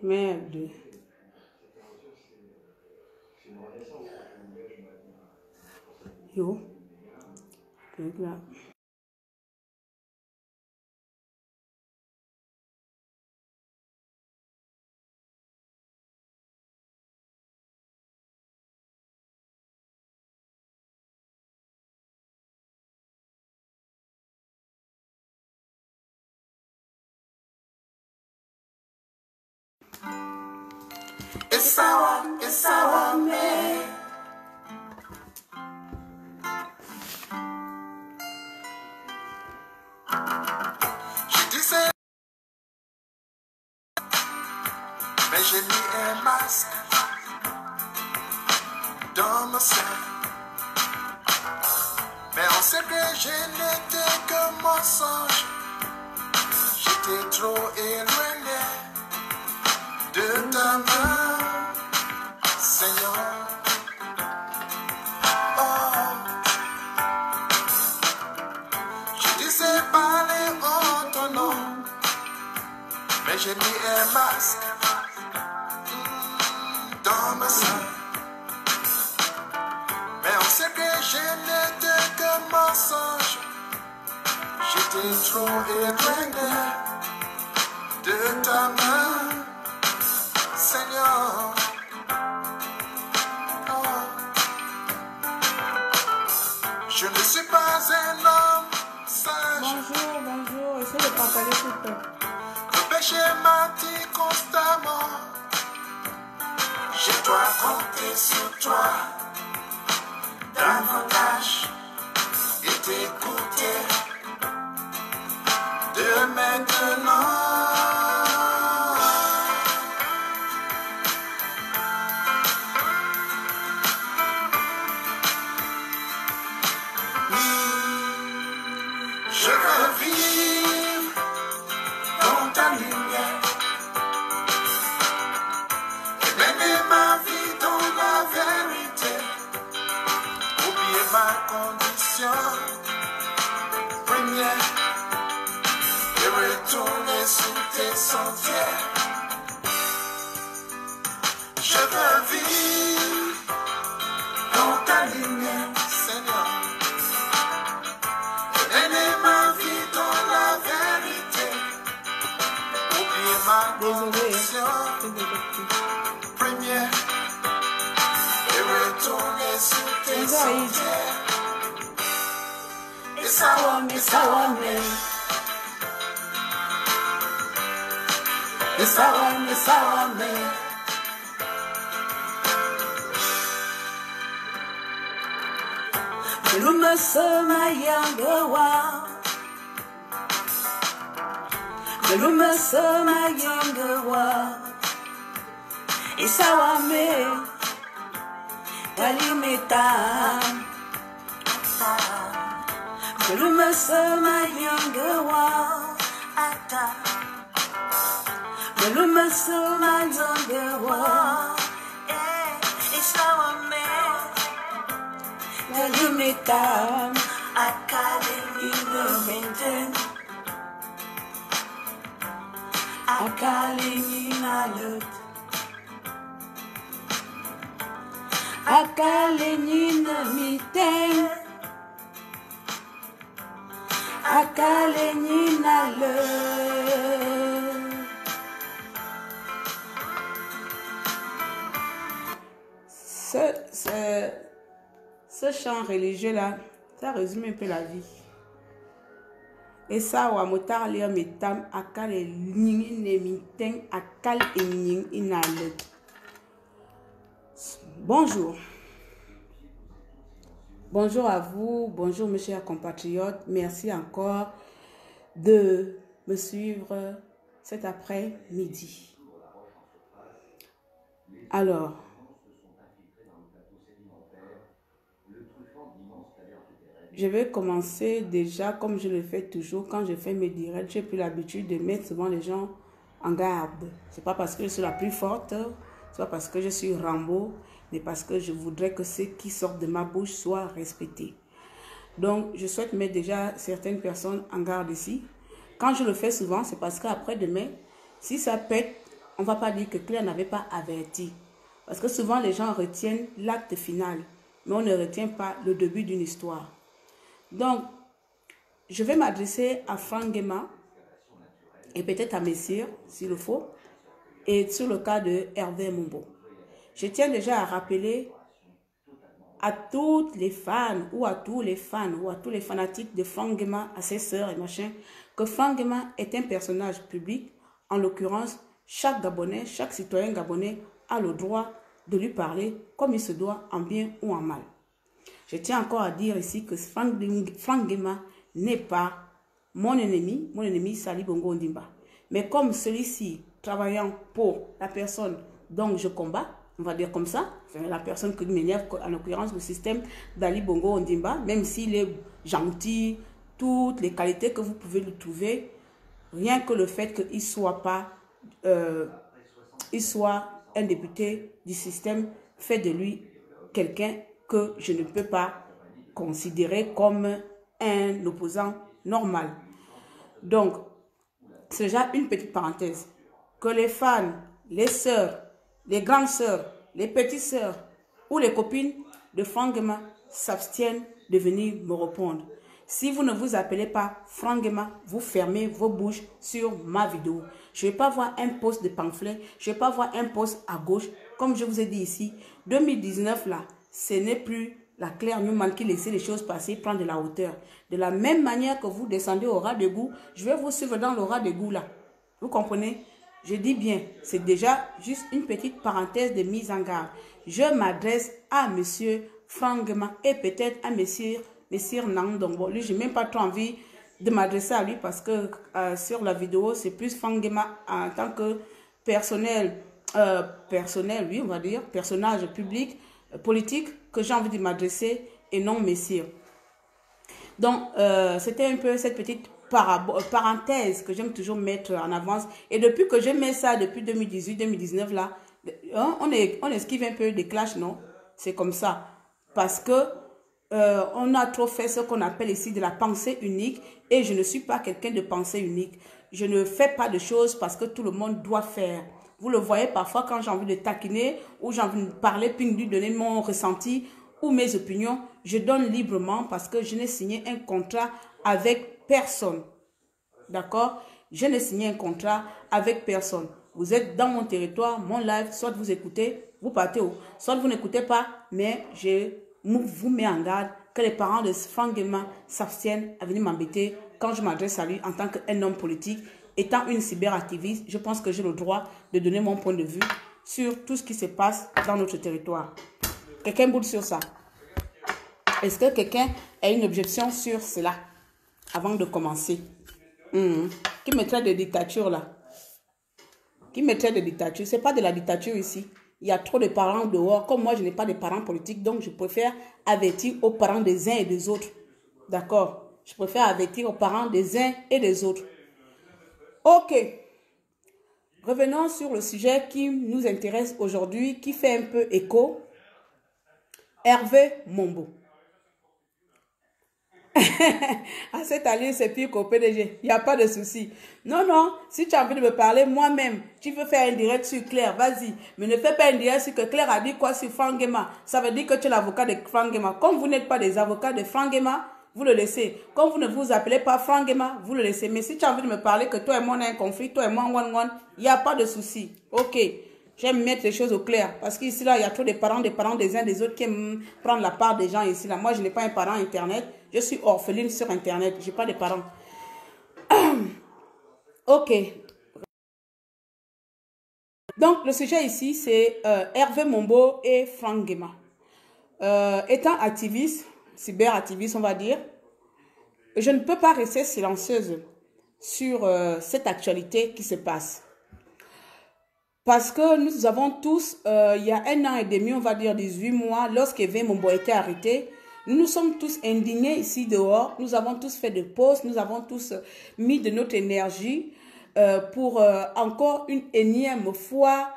Merde. Yo. Là. It's our man. Je disais, mais j'ai mis un masque dans ma sein. Mais on sait que je n'étais que mensonge. J'étais trop éloigné de ta main, Seigneur. Parler en ton nom, mais j'ai mis un masque dans ma sein. Mais on sait que je n'étais que mensonge. J'étais trop éloigné de ta main, Seigneur. Je ne suis pas un homme. Bonjour, essayez de partager tout le temps. Le péché m'attire constamment. Je dois compter sur toi davantage et t'écouter de maintenant. Je veux vivre dans ta lumière et mener ma vie dans la vérité. Oublier ma condition première et retourner sur tes sentiers. Je veux vivre dans ta lumière, Seigneur. Désolé. Première et retourner sur tes sentiers. It's our man. It's our man. It's our man. Beluma sama yangawa. Beluma sama yangawa. Isawa me kalimeta. Beluma sama yangawa. Ata. Beluma sama yangawa. Isawa me kalimeta. Akale inomenten. Akalina lut, akalina miten, akalina lut. Ce chant religieux là, ça résume un peu la vie. Et ça, wa motar lea metam akal e ning ne miteng akal e ning inalet. Bonjour. Bonjour à vous, bonjour mes chers compatriotes. Merci encore de me suivre cet après-midi. Alors, je vais commencer déjà comme je le fais toujours. Quand je fais mes directs, j'ai pris l'habitude de mettre souvent les gens en garde. C'est pas parce que je suis la plus forte, c'est pas parce que je suis Rambo, mais parce que je voudrais que ce qui sort de ma bouche soit respecté. Donc, je souhaite mettre déjà certaines personnes en garde ici. Quand je le fais souvent, c'est parce qu'après demain, si ça pète, on ne va pas dire que Claire n'avait pas averti. Parce que souvent, les gens retiennent l'acte final, mais on ne retient pas le début d'une histoire. Donc, je vais m'adresser à Franck Guéma et peut-être à Messire, s'il le faut, et sur le cas de Hervé Mombo. Je tiens déjà à rappeler à toutes les fans ou à tous les fans ou à tous les fanatiques de Franck Guéma, à ses sœurs et machin, que Franck Guéma est un personnage public. En l'occurrence, chaque Gabonais, chaque citoyen gabonais a le droit de lui parler comme il se doit, en bien ou en mal. Je tiens encore à dire ici que Franck Guéma n'est pas mon ennemi c'est Ali Bongo Ondimba. Mais comme celui-ci, travaillant pour la personne dont je combats, on va dire comme ça, la personne qui m'énerve, en l'occurrence le système d'Ali Bongo Ondimba, même s'il est gentil, toutes les qualités que vous pouvez lui trouver, rien que le fait qu'il soit pas, il soit un député du système, fait de lui quelqu'un que je ne peux pas considérer comme un opposant normal. Donc, c'est déjà une petite parenthèse. Que les fans, les sœurs, les grandes sœurs, les petites sœurs ou les copines de Franck Guéma s'abstiennent de venir me répondre. Si vous ne vous appelez pas Franck Guéma, vous fermez vos bouches sur ma vidéo. Je ne vais pas voir un post de pamphlet, je ne vais pas voir un post à gauche. Comme je vous ai dit ici, 2019 là, ce n'est plus la Claire Newman qui laissait les choses passer, prendre de la hauteur. De la même manière que vous descendez au ras de goût, je vais vous suivre dans le ras de goût là. Vous comprenez? Je dis bien, c'est déjà juste une petite parenthèse de mise en garde. Je m'adresse à monsieur Franck Guéma et peut-être à monsieur Nandongo. Lui, je n'ai même pas trop envie de m'adresser à lui parce que sur la vidéo, c'est plus Franck Guéma en tant que personnel, oui, on va dire, personnage public, politique, que j'ai envie de m'adresser et non messire. Donc, c'était un peu cette petite parenthèse que j'aime toujours mettre en avance. Et depuis que je mets ça, depuis 2018-2019, là, on esquive un peu des clashs, non? C'est comme ça. Parce que on a trop fait ce qu'on appelle ici de la pensée unique. Et je ne suis pas quelqu'un de pensée unique. Je ne fais pas de choses parce que tout le monde doit faire. Vous le voyez parfois quand j'ai envie de taquiner ou j'ai envie de parler, puis de donner mon ressenti ou mes opinions, je donne librement parce que je n'ai signé un contrat avec personne. D'accord? Je n'ai signé un contrat avec personne. Vous êtes dans mon territoire, mon live, soit vous écoutez, vous partez où? Soit vous n'écoutez pas, mais je vous mets en garde que les parents de Franck Guéma s'abstiennent à venir m'embêter quand je m'adresse à lui en tant qu'un homme politique. Étant une cyberactiviste, je pense que j'ai le droit de donner mon point de vue sur tout ce qui se passe dans notre territoire. Quelqu'un boude sur ça? Est-ce que quelqu'un a une objection sur cela avant de commencer? Qui me traite de dictature là? Qui me traite de dictature? Ce n'est pas de la dictature ici. Il y a trop de parents dehors. Comme moi, je n'ai pas de parents politiques, donc je préfère avertir aux parents des uns et des autres. D'accord? Je préfère avertir aux parents des uns et des autres. Ok. Revenons sur le sujet qui nous intéresse aujourd'hui, qui fait un peu écho. Hervé Mombo. À cette alliance, c'est pire qu'au PDG. Il n'y a pas de souci. Non, non. Si tu as envie de me parler moi-même, tu veux faire un direct sur Claire, vas-y. Mais ne fais pas un direct sur que Claire a dit quoi sur Franck Guéma. Ça veut dire que tu es l'avocat de Franck Guéma. Comme vous n'êtes pas des avocats de Franck Guéma, vous le laissez. Comme vous ne vous appelez pas Franck Guéma, vous le laissez. Mais si tu as envie de me parler que toi et moi on a un conflit, toi et moi, il n'y a pas de souci. Ok. J'aime mettre les choses au clair. Parce qu'ici, là, il y a trop de parents des uns des autres qui aiment prendre la part des gens ici. Là. Moi, je n'ai pas un parent Internet. Je suis orpheline sur Internet. Je n'ai pas de parents. Ok. Donc, le sujet ici, c'est Hervé Mombo et Franck Guéma. Étant activiste, cyberactiviste, on va dire, je ne peux pas rester silencieuse sur cette actualité qui se passe. Parce que nous avons tous, il y a 1 an et demi, on va dire 18 mois, lorsqu'Hervé Mombo a été arrêté, nous nous sommes tous indignés ici dehors. Nous avons tous fait des posts, nous avons tous mis de notre énergie pour encore une énième fois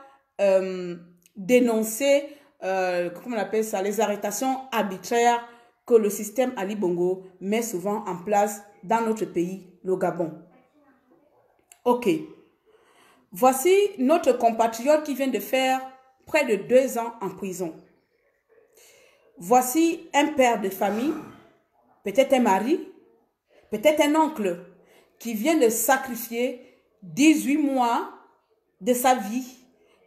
dénoncer, comment on appelle ça, les arrestations arbitraires que le système Ali Bongo met souvent en place dans notre pays, le Gabon. Ok. Voici notre compatriote qui vient de faire près de 2 ans en prison. Voici un père de famille, peut-être un mari, peut-être un oncle, qui vient de sacrifier 18 mois de sa vie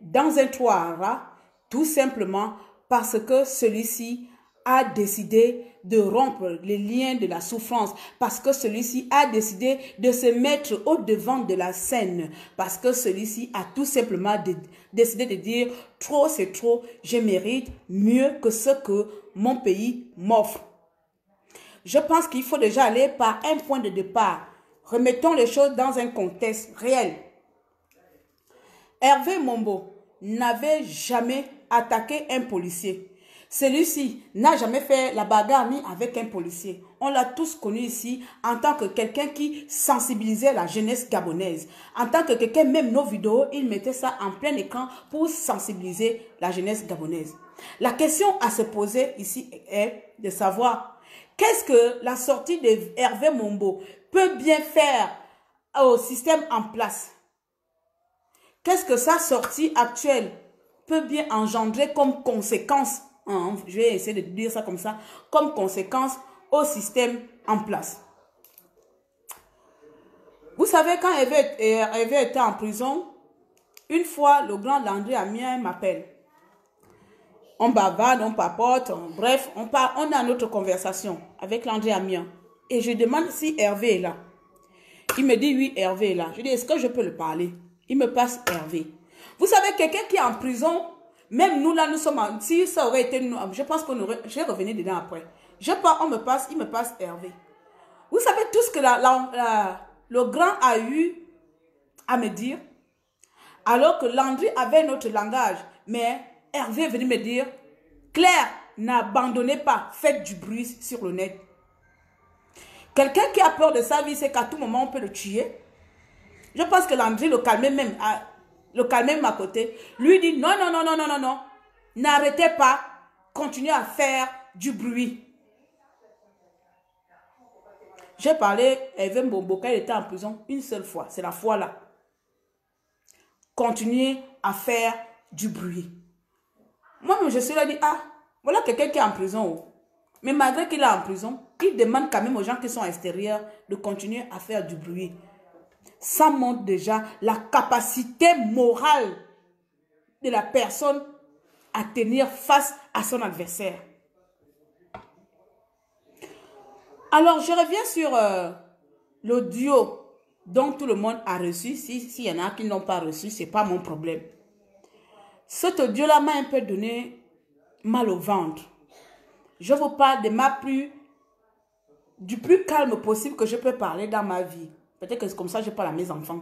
dans un trou à rats, tout simplement parce que celui-ci a décidé de rompre les liens de la souffrance, parce que celui-ci a décidé de se mettre au devant de la scène, parce que celui-ci a tout simplement décidé de dire « trop c'est trop, je mérite mieux que ce que mon pays m'offre ». Je pense qu'il faut déjà aller par un point de départ. Remettons les choses dans un contexte réel. Hervé Mombo n'avait jamais attaqué un policier. Celui-ci n'a jamais fait la bagarre ni avec un policier. On l'a tous connu ici en tant que quelqu'un qui sensibilisait la jeunesse gabonaise. En tant que quelqu'un, même nos vidéos, il mettait ça en plein écran pour sensibiliser la jeunesse gabonaise. La question à se poser ici est de savoir qu'est-ce que la sortie de Hervé Mombo peut bien faire au système en place. Qu'est-ce que sa sortie actuelle peut bien engendrer comme conséquence, je vais essayer de dire ça comme ça, comme conséquence au système en place. Vous savez, quand Hervé était en prison, une fois, le grand Landry Amien m'appelle. On bavarde, on papote, bref, on a notre conversation avec Landry Amien. Et je demande si Hervé est là. Il me dit oui, Hervé est là. Je dis, est-ce que je peux le parler? Il me passe Hervé. Vous savez, quelqu'un qui est en prison, même nous là, nous sommes, si ça aurait été nous, je pense qu'on aurait, je vais revenir dedans après. Je pars, il me passe Hervé. Vous savez tout ce que le grand a eu à me dire, alors que Landry avait notre langage, mais Hervé est venu me dire, Claire, n'abandonnez pas, faites du bruit sur le net. Quelqu'un qui a peur de sa vie, c'est qu'à tout moment, on peut le tuer. Je pense que Landry le calmait même à côté. Lui dit, non, non, non, non, non, non, non. N'arrêtez pas, continuez à faire du bruit. J'ai parlé à Hervé Mombo quand il était en prison une seule fois. C'est la fois là. Continuez à faire du bruit. Moi, je suis là, dit, ah, voilà quelqu'un qui est en prison. Mais malgré qu'il est en prison, il demande quand même aux gens qui sont à l'extérieur de continuer à faire du bruit. Ça montre déjà la capacité morale de la personne à tenir face à son adversaire. Alors, je reviens sur l'audio dont tout le monde a reçu. S'il y en a qui n'ont pas reçu, ce n'est pas mon problème. Cet audio-là m'a un peu donné mal au ventre. Je vous parle du plus calme possible que je peux parler dans ma vie. Peut-être que c'est comme ça que je parle à mes enfants.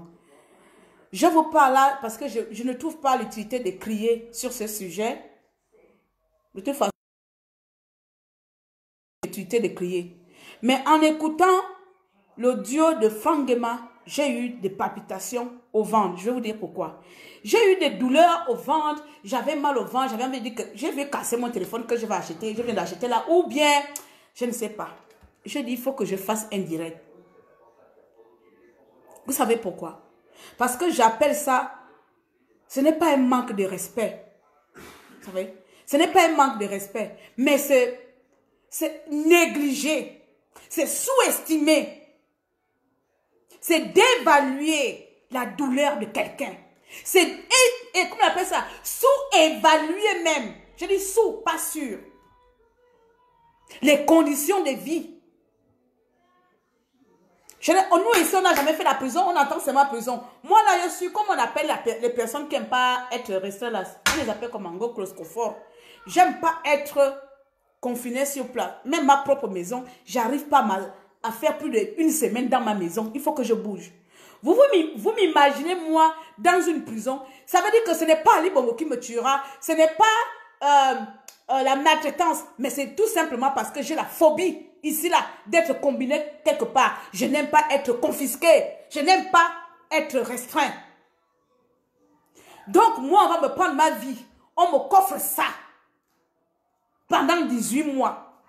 Je vous parle là parce que je ne trouve pas l'utilité de crier sur ce sujet. De toute façon, l'utilité de crier. Mais en écoutant l'audio de Fangema, j'ai eu des palpitations au ventre. Je vais vous dire pourquoi. J'ai eu des douleurs au ventre, j'avais mal au ventre, j'avais envie de dire que je vais casser mon téléphone que je vais acheter, je viens d'acheter là, ou bien, je ne sais pas. Je dis, il faut que je fasse un direct. Vous savez pourquoi? Parce que j'appelle ça, ce n'est pas un manque de respect. Vous savez? Ce n'est pas un manque de respect, mais c'est négliger, c'est sous-estimer, c'est d'évaluer la douleur de quelqu'un. C'est, et comment on appelle ça? Sous-évaluer même. Je dis sous, pas sûr. Les conditions de vie. Nous ici, on n'a jamais fait la prison, on entend seulement prison. Moi là, je suis, comme on appelle les personnes qui n'aiment pas être restées là, on les appelle comme en gros claustrophore. J'aime pas être confiné sur place. Même ma propre maison, j'arrive pas à faire plus d'1 semaine dans ma maison. Il faut que je bouge. Vous m'imaginez moi dans une prison. Ça veut dire que ce n'est pas Ali Bongo qui me tuera. Ce n'est pas la maltraitance. Mais c'est tout simplement parce que j'ai la phobie ici là d'être combiné quelque part. Je n'aime pas être confisqué. Je n'aime pas être restreint. Donc moi on va me prendre ma vie. On me coffre ça. Pendant 18 mois.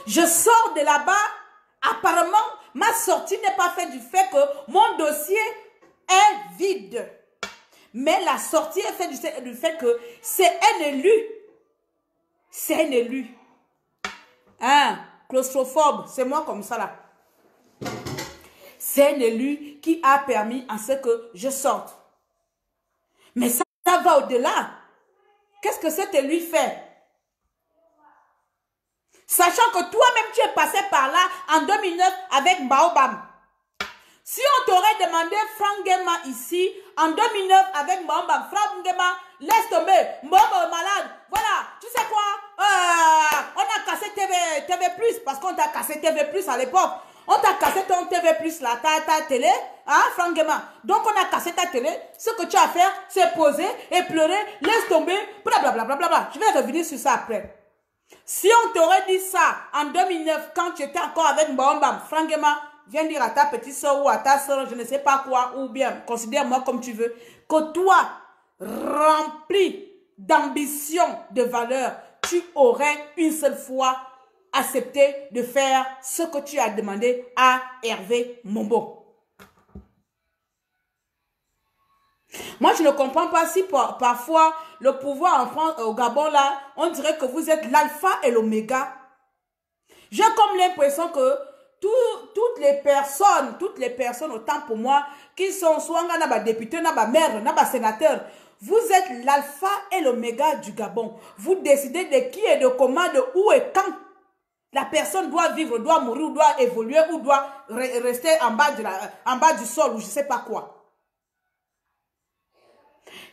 Je sors de là-bas. Apparemment, ma sortie n'est pas faite du fait que mon dossier est vide. Mais la sortie est faite du fait que c'est un élu. C'est un élu. Hein? Claustrophobe, c'est moi comme ça là. C'est un élu qui a permis à ce que je sorte. Mais ça va au-delà. Qu'est-ce que cet élu fait? Sachant que toi-même tu es passé par là en 2009 avec Baobab. Si on t'aurait demandé Franck Nguema ici en 2009 avec Baobab, Franck Nguema, laisse tomber, Mbombo est malade. Voilà, tu sais quoi? On a cassé TV+, parce qu'on t'a cassé TV+, à l'époque. On t'a cassé ton TV+, là, ta télé, hein, Franck Nguema. Donc on a cassé ta télé. Ce que tu as à faire, c'est poser et pleurer, laisse tomber, blablabla. Je vais revenir sur ça après. Si on t'aurait dit ça en 2009, quand tu étais encore avec Mbomba, Franck Nguema, viens dire à ta petite soeur ou à ta soeur, je ne sais pas quoi, ou bien, considère-moi comme tu veux, que toi, rempli d'ambition, de valeur, tu aurais une seule fois accepté de faire ce que tu as demandé à Hervé Mombo. Moi, je ne comprends pas si parfois le pouvoir en France, au Gabon, là, on dirait que vous êtes l'alpha et l'oméga. J'ai comme l'impression que toutes les personnes, autant pour moi, qui sont soit députés, maire, sénateur, vous êtes l'alpha et l'oméga du Gabon. Vous décidez de qui et de comment, de où et quand la personne doit vivre, doit mourir, ou doit évoluer, ou doit rester en bas du sol, ou je ne sais pas quoi.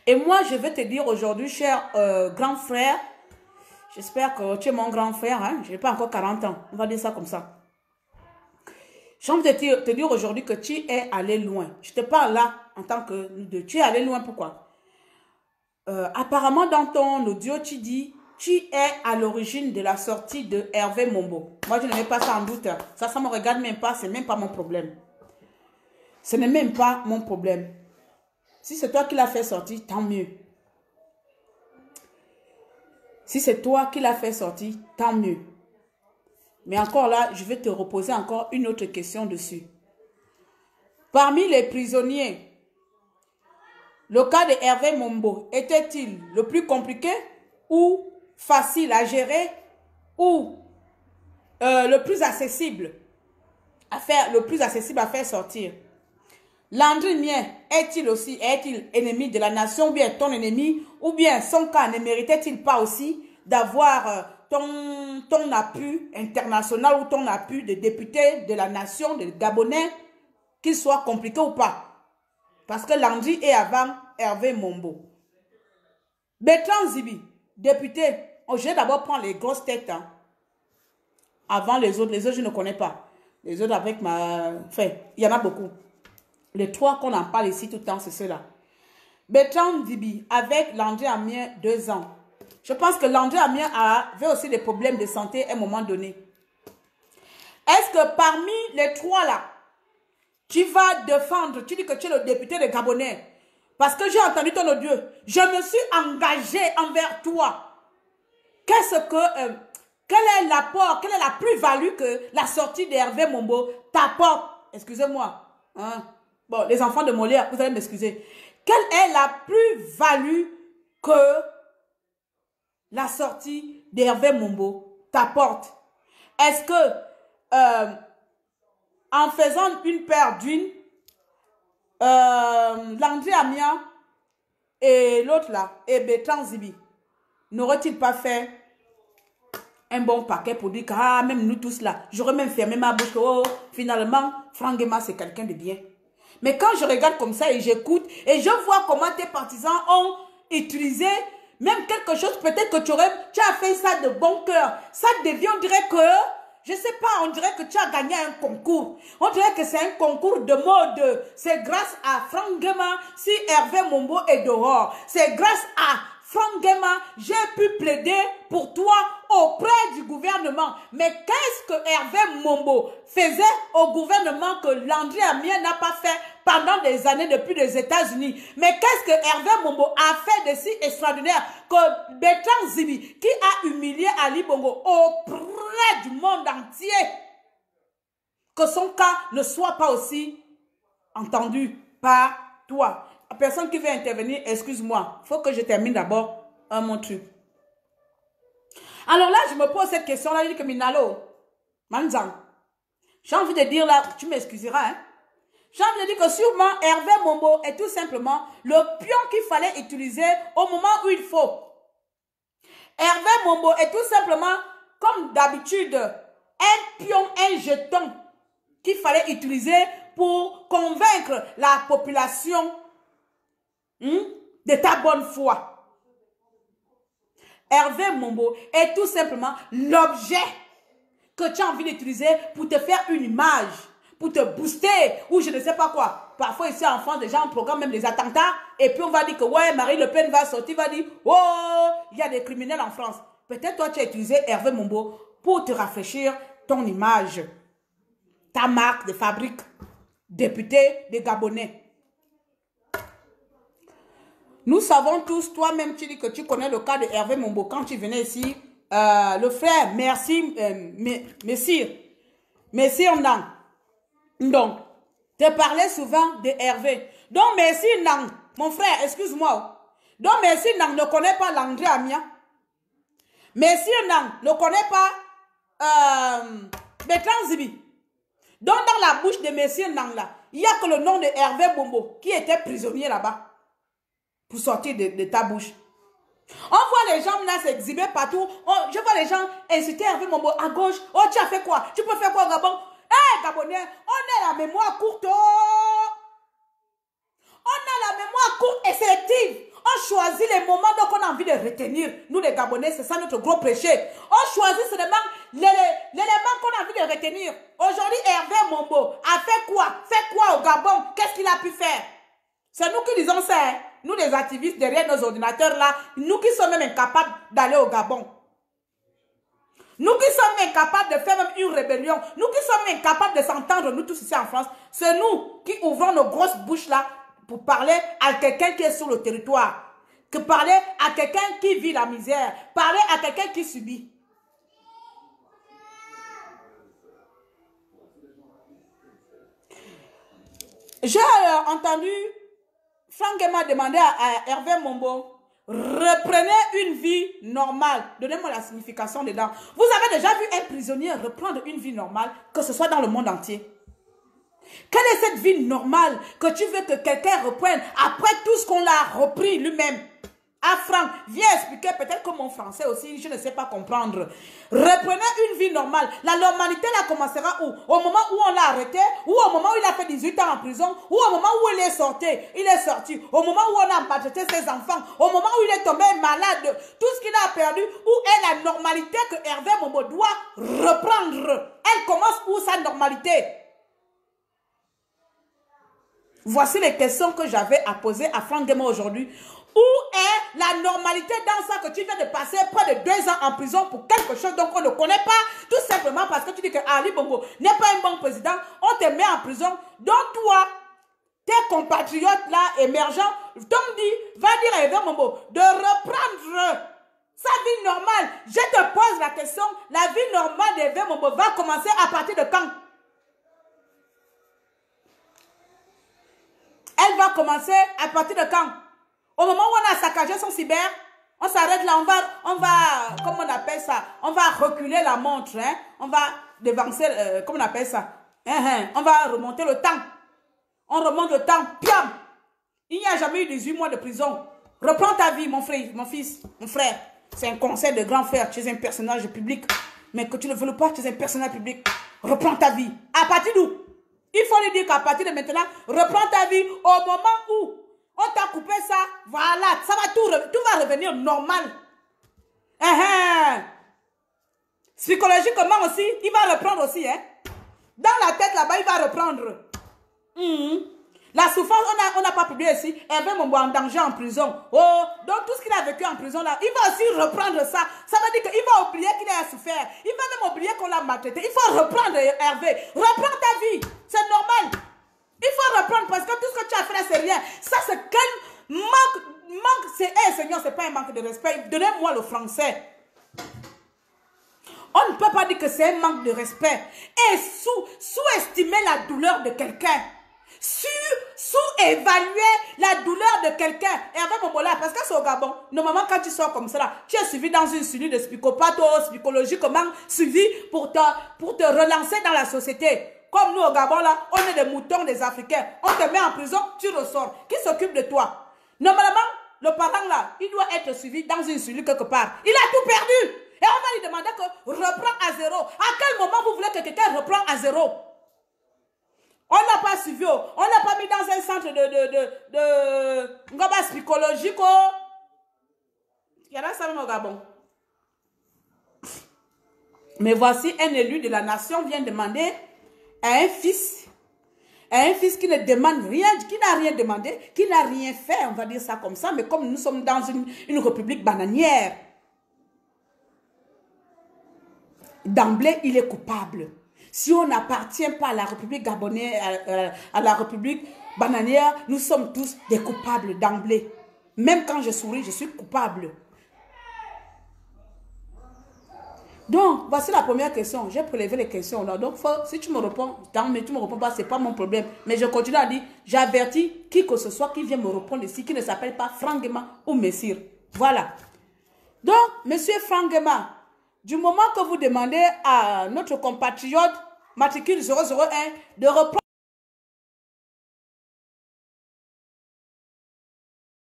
Et moi, je vais te dire aujourd'hui, cher grand frère, j'espère que tu es mon grand frère, hein? Je n'ai pas encore 40 ans, on va dire ça comme ça. J'ai envie de te dire aujourd'hui que tu es allé loin. Je te parle là en tant que tu es allé loin, pourquoi? Apparemment, dans ton audio, tu dis, tu es à l'origine de la sortie de Hervé Mombo. Moi, je ne mets pas ça en doute. Ça ne me regarde même pas, ce n'est même pas mon problème. Ce n'est même pas mon problème. Si c'est toi qui l'as fait sortir, tant mieux. Si c'est toi qui l'as fait sortir, tant mieux. Mais encore là, je vais te reposer encore une autre question dessus. Parmi les prisonniers, le cas de Hervé Mombo était-il le plus compliqué ou facile à gérer ou le plus accessible à faire sortir? Landry Mien est-il ennemi de la nation ou bien ton ennemi, ou bien son cas ne méritait-il pas aussi d'avoir ton appui international ou ton appui de député de la nation, de Gabonais, qu'il soit compliqué ou pas? Parce que Landry est avant Hervé Mombo. Bertrand Zibi, député, je vais d'abord prendre les grosses têtes, hein, avant les autres je ne connais pas. Les autres avec enfin, il y en a beaucoup. Les trois qu'on en parle ici tout le temps, c'est ceux-là. Bertrand Zibi, avec Landry Amien, 2 ans. Je pense que Landry Amien avait aussi des problèmes de santé à un moment donné. Est-ce que parmi les trois là, tu vas défendre, tu dis que tu es le député de Gabonais, parce que j'ai entendu ton audio, je me suis engagé envers toi. Quel est l'apport, quelle est la plus-value que la sortie d'Hervé Mombo t'apporte? Excusez-moi, hein? Bon, les enfants de Molière, vous allez m'excuser. Quelle est la plus-value que la sortie d'Hervé Mombo t'apporte? Est-ce que, en faisant une paire d'une, Landry Amien et l'autre là, et Bertrand Zibi, n'aurait-il pas fait un bon paquet pour dire que, ah, même nous tous là, j'aurais même fermé ma bouche, oh, finalement, Franck Nguema, c'est quelqu'un de bien. Mais quand je regarde comme ça et j'écoute et je vois comment tes partisans ont utilisé même quelque chose, peut-être que tu as fait ça de bon cœur. Ça devient, on dirait que, je ne sais pas, on dirait que tu as gagné un concours. On dirait que c'est un concours de mode. C'est grâce à Franck Nguema si Hervé Mombo est dehors. C'est grâce à Franck Nguema, j'ai pu plaider pour toi auprès du gouvernement. Mais qu'est-ce que Hervé Mombo faisait au gouvernement que Landry Amien n'a pas fait pendant des années depuis les États-Unis? Mais qu'est-ce que Hervé Mombo a fait de si extraordinaire que Bertrand Zibi, qui a humilié Ali Bongo auprès du monde entier, que son cas ne soit pas aussi entendu par toi, la personne qui veut intervenir, excuse-moi, il faut que je termine d'abord mon truc. Alors là, je me pose cette question-là, je dis que Minalo, Manzang, j'ai envie de dire là, tu m'excuseras, hein. J'ai envie de dire que sûrement Hervé Mombo est tout simplement le pion qu'il fallait utiliser au moment où il faut. Hervé Mombo est tout simplement, comme d'habitude, un pion, un jeton qu'il fallait utiliser pour convaincre la population de ta bonne foi. Hervé Mombo est tout simplement l'objet que tu as envie d'utiliser pour te faire une image, pour te booster, ou je ne sais pas quoi. Parfois ici en France, les gens programment même des attentats, et puis on va dire que ouais, Marine Le Pen va sortir, va dire, oh, il y a des criminels en France. Peut-être toi, tu as utilisé Hervé Mombo pour te rafraîchir ton image, ta marque de fabrique, député des Gabonais. Nous savons tous, toi-même, tu dis que tu connais le cas de Hervé Mombo quand tu venais ici, le frère, merci, Messire Nang. Donc, te parlais souvent de Hervé. Donc, merci Nang, mon frère, excuse-moi. Donc, merci Nang ne connaît pas l'André Amia. Merci Nang ne connaît pas Bertrand Zibi. Donc, dans la bouche de Monsieur Nang là, il n'y a que le nom de Hervé Mombo qui était prisonnier là-bas pour sortir de ta bouche. On voit les gens là s'exhiber partout. Je vois les gens inciter Hervé Mombo à gauche. Oh, tu as fait quoi? Tu peux faire quoi au Gabon? Hé, Gabonais, on a la mémoire courte. Oh. On a la mémoire courte et sélective. On choisit les moments qu'on a envie de retenir. Nous, les Gabonais, c'est ça notre gros péché. On choisit seulement l'élément qu'on a envie de retenir. Aujourd'hui, Hervé Mombo a fait quoi? Fait quoi au Gabon? Qu'est-ce qu'il a pu faire? C'est nous qui disons ça. Hein? Nous, les activistes derrière nos ordinateurs là, nous qui sommes même incapables d'aller au Gabon. Nous qui sommes incapables de faire même une rébellion. Nous qui sommes incapables de s'entendre, nous tous ici en France. C'est nous qui ouvrons nos grosses bouches là pour parler à quelqu'un qui est sur le territoire. Que parler à quelqu'un qui vit la misère. Parler à quelqu'un qui subit. J'ai entendu Franck m'a demandé à Hervé Mombo, reprenez une vie normale. Donnez-moi la signification dedans. Vous avez déjà vu un prisonnier reprendre une vie normale, que ce soit dans le monde entier? Quelle est cette vie normale que tu veux que quelqu'un reprenne après tout ce qu'on l'a repris lui-même? Ah Franck, viens expliquer peut-être que mon français aussi, je ne sais pas comprendre. Reprenez une vie normale. La normalité là commencera où? Au moment où on l'a arrêté, ou au moment où il a fait 18 ans en prison, ou au moment où il est sorti. Il est sorti. Au moment où on a maltraité ses enfants, au moment où il est tombé malade, tout ce qu'il a perdu, où est la normalité que Hervé Mombo doit reprendre? Elle commence où sa normalité? Voici les questions que j'avais à poser à Franck Guéma aujourd'hui. Où est la normalité dans ça que tu viens de passer près de 2 ans en prison pour quelque chose dont on ne connaît pas, tout simplement parce que tu dis que Ali Bongo n'est pas un bon président, on te met en prison. Donc toi, tes compatriotes là émergents, t'ont dit, va dire à Hervé Mombo de reprendre sa vie normale. Je te pose la question, la vie normale d'Hervé Mombo va commencer à partir de quand? Elle va commencer à partir de quand? Au moment où on a saccagé son cyber, on s'arrête là, on va, comment on appelle ça? On va reculer la montre, hein? On va devancer, comment on appelle ça? On va remonter le temps. On remonte le temps, piam! Il n'y a jamais eu 18 mois de prison. Reprends ta vie, mon frère, mon fils, mon frère. C'est un conseil de grand frère, tu es un personnage public. Mais que tu ne veux pas, tu es un personnage public. Reprends ta vie. À partir d'où? Il faut lui dire qu'à partir de maintenant, reprends ta vie au moment où on t'a coupé ça, voilà, ça va tout va revenir normal. Psychologiquement aussi, il va reprendre aussi. Hein. Dans la tête là-bas, il va reprendre. La souffrance, on n'a pas publié ici. Hervé Mombo en danger en prison. Oh, donc tout ce qu'il a vécu en prison là, il va aussi reprendre ça. Ça veut dire qu'il va oublier qu'il a souffert. Il va même oublier qu'on l'a maltraité. Il faut reprendre Hervé. Reprends ta vie. C'est normal. Il faut reprendre parce que tout ce que tu as fait là, c'est rien. Ça, c'est quel manque. C'est Seigneur, c'est pas un manque de respect. Donnez-moi le français. On ne peut pas dire que c'est un manque de respect. Et sous-estimer la douleur de quelqu'un. sous-évaluer la douleur de quelqu'un. Et avec mon là, parce que c'est au Gabon, normalement quand tu sors comme ça, là, tu es suivi dans une cellule de psychologiquement suivi pour te relancer dans la société. Comme nous au Gabon, là, on est des moutons, des Africains. On te met en prison, tu ressors. Qui s'occupe de toi? Normalement, le parent là, il doit être suivi dans une cellule quelque part. Il a tout perdu. Et on va lui demander que reprend à zéro. À quel moment vous voulez que quelqu'un reprend à zéro? On n'a pas suivi, on l'a pas mis dans un centre de psychologique. Il y en a ça même au Gabon. Mais voici un élu de la nation vient demander à un fils qui ne demande rien, qui n'a rien demandé, qui n'a rien fait, on va dire ça comme ça, mais comme nous sommes dans une république bananière, d'emblée, il est coupable. Si on n'appartient pas à la République gabonaise, à la République bananière, nous sommes tous des coupables d'emblée. Même quand je souris, je suis coupable. Donc, voici la première question. J'ai prélevé les questions là. Donc, si tu me réponds, mais tu ne me réponds pas, ce n'est pas mon problème. Mais je continue à dire, j'avertis qui que ce soit qui vient me répondre ici, qui ne s'appelle pas Frangema ou Messire. Voilà. Donc, monsieur Frangema, du moment que vous demandez à notre compatriote matricule 001 de reprendre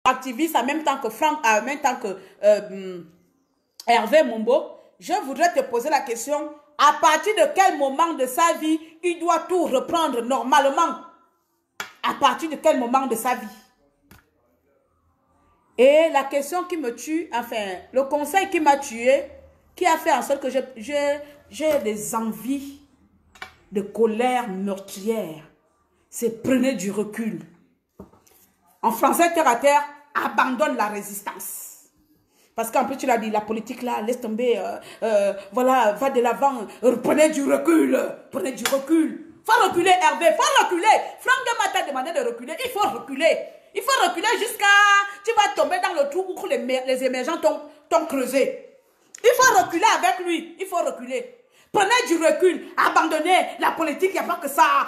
activiste en même temps que Hervé Mombo, je voudrais te poser la question, à partir de quel moment de sa vie il doit tout reprendre normalement? À partir de quel moment de sa vie? Et la question qui me tue, enfin, le conseil qui m'a tué, qui a fait en sorte que j'ai des envies de colère meurtrière, c'est prenez du recul. En français, terre à terre, abandonne la résistance. Parce qu'en plus, tu l'as dit, la politique là, laisse tomber, voilà, va de l'avant, prenez du recul, prenez du recul. Faut reculer, Hervé, faut reculer. Frangema t'a demandé de reculer, il faut reculer. Il faut reculer jusqu'à, tu vas tomber dans le trou où les émergents t'ont creusé. Il faut reculer avec lui, il faut reculer. Prenez du recul, abandonnez la politique, il n'y a pas que ça.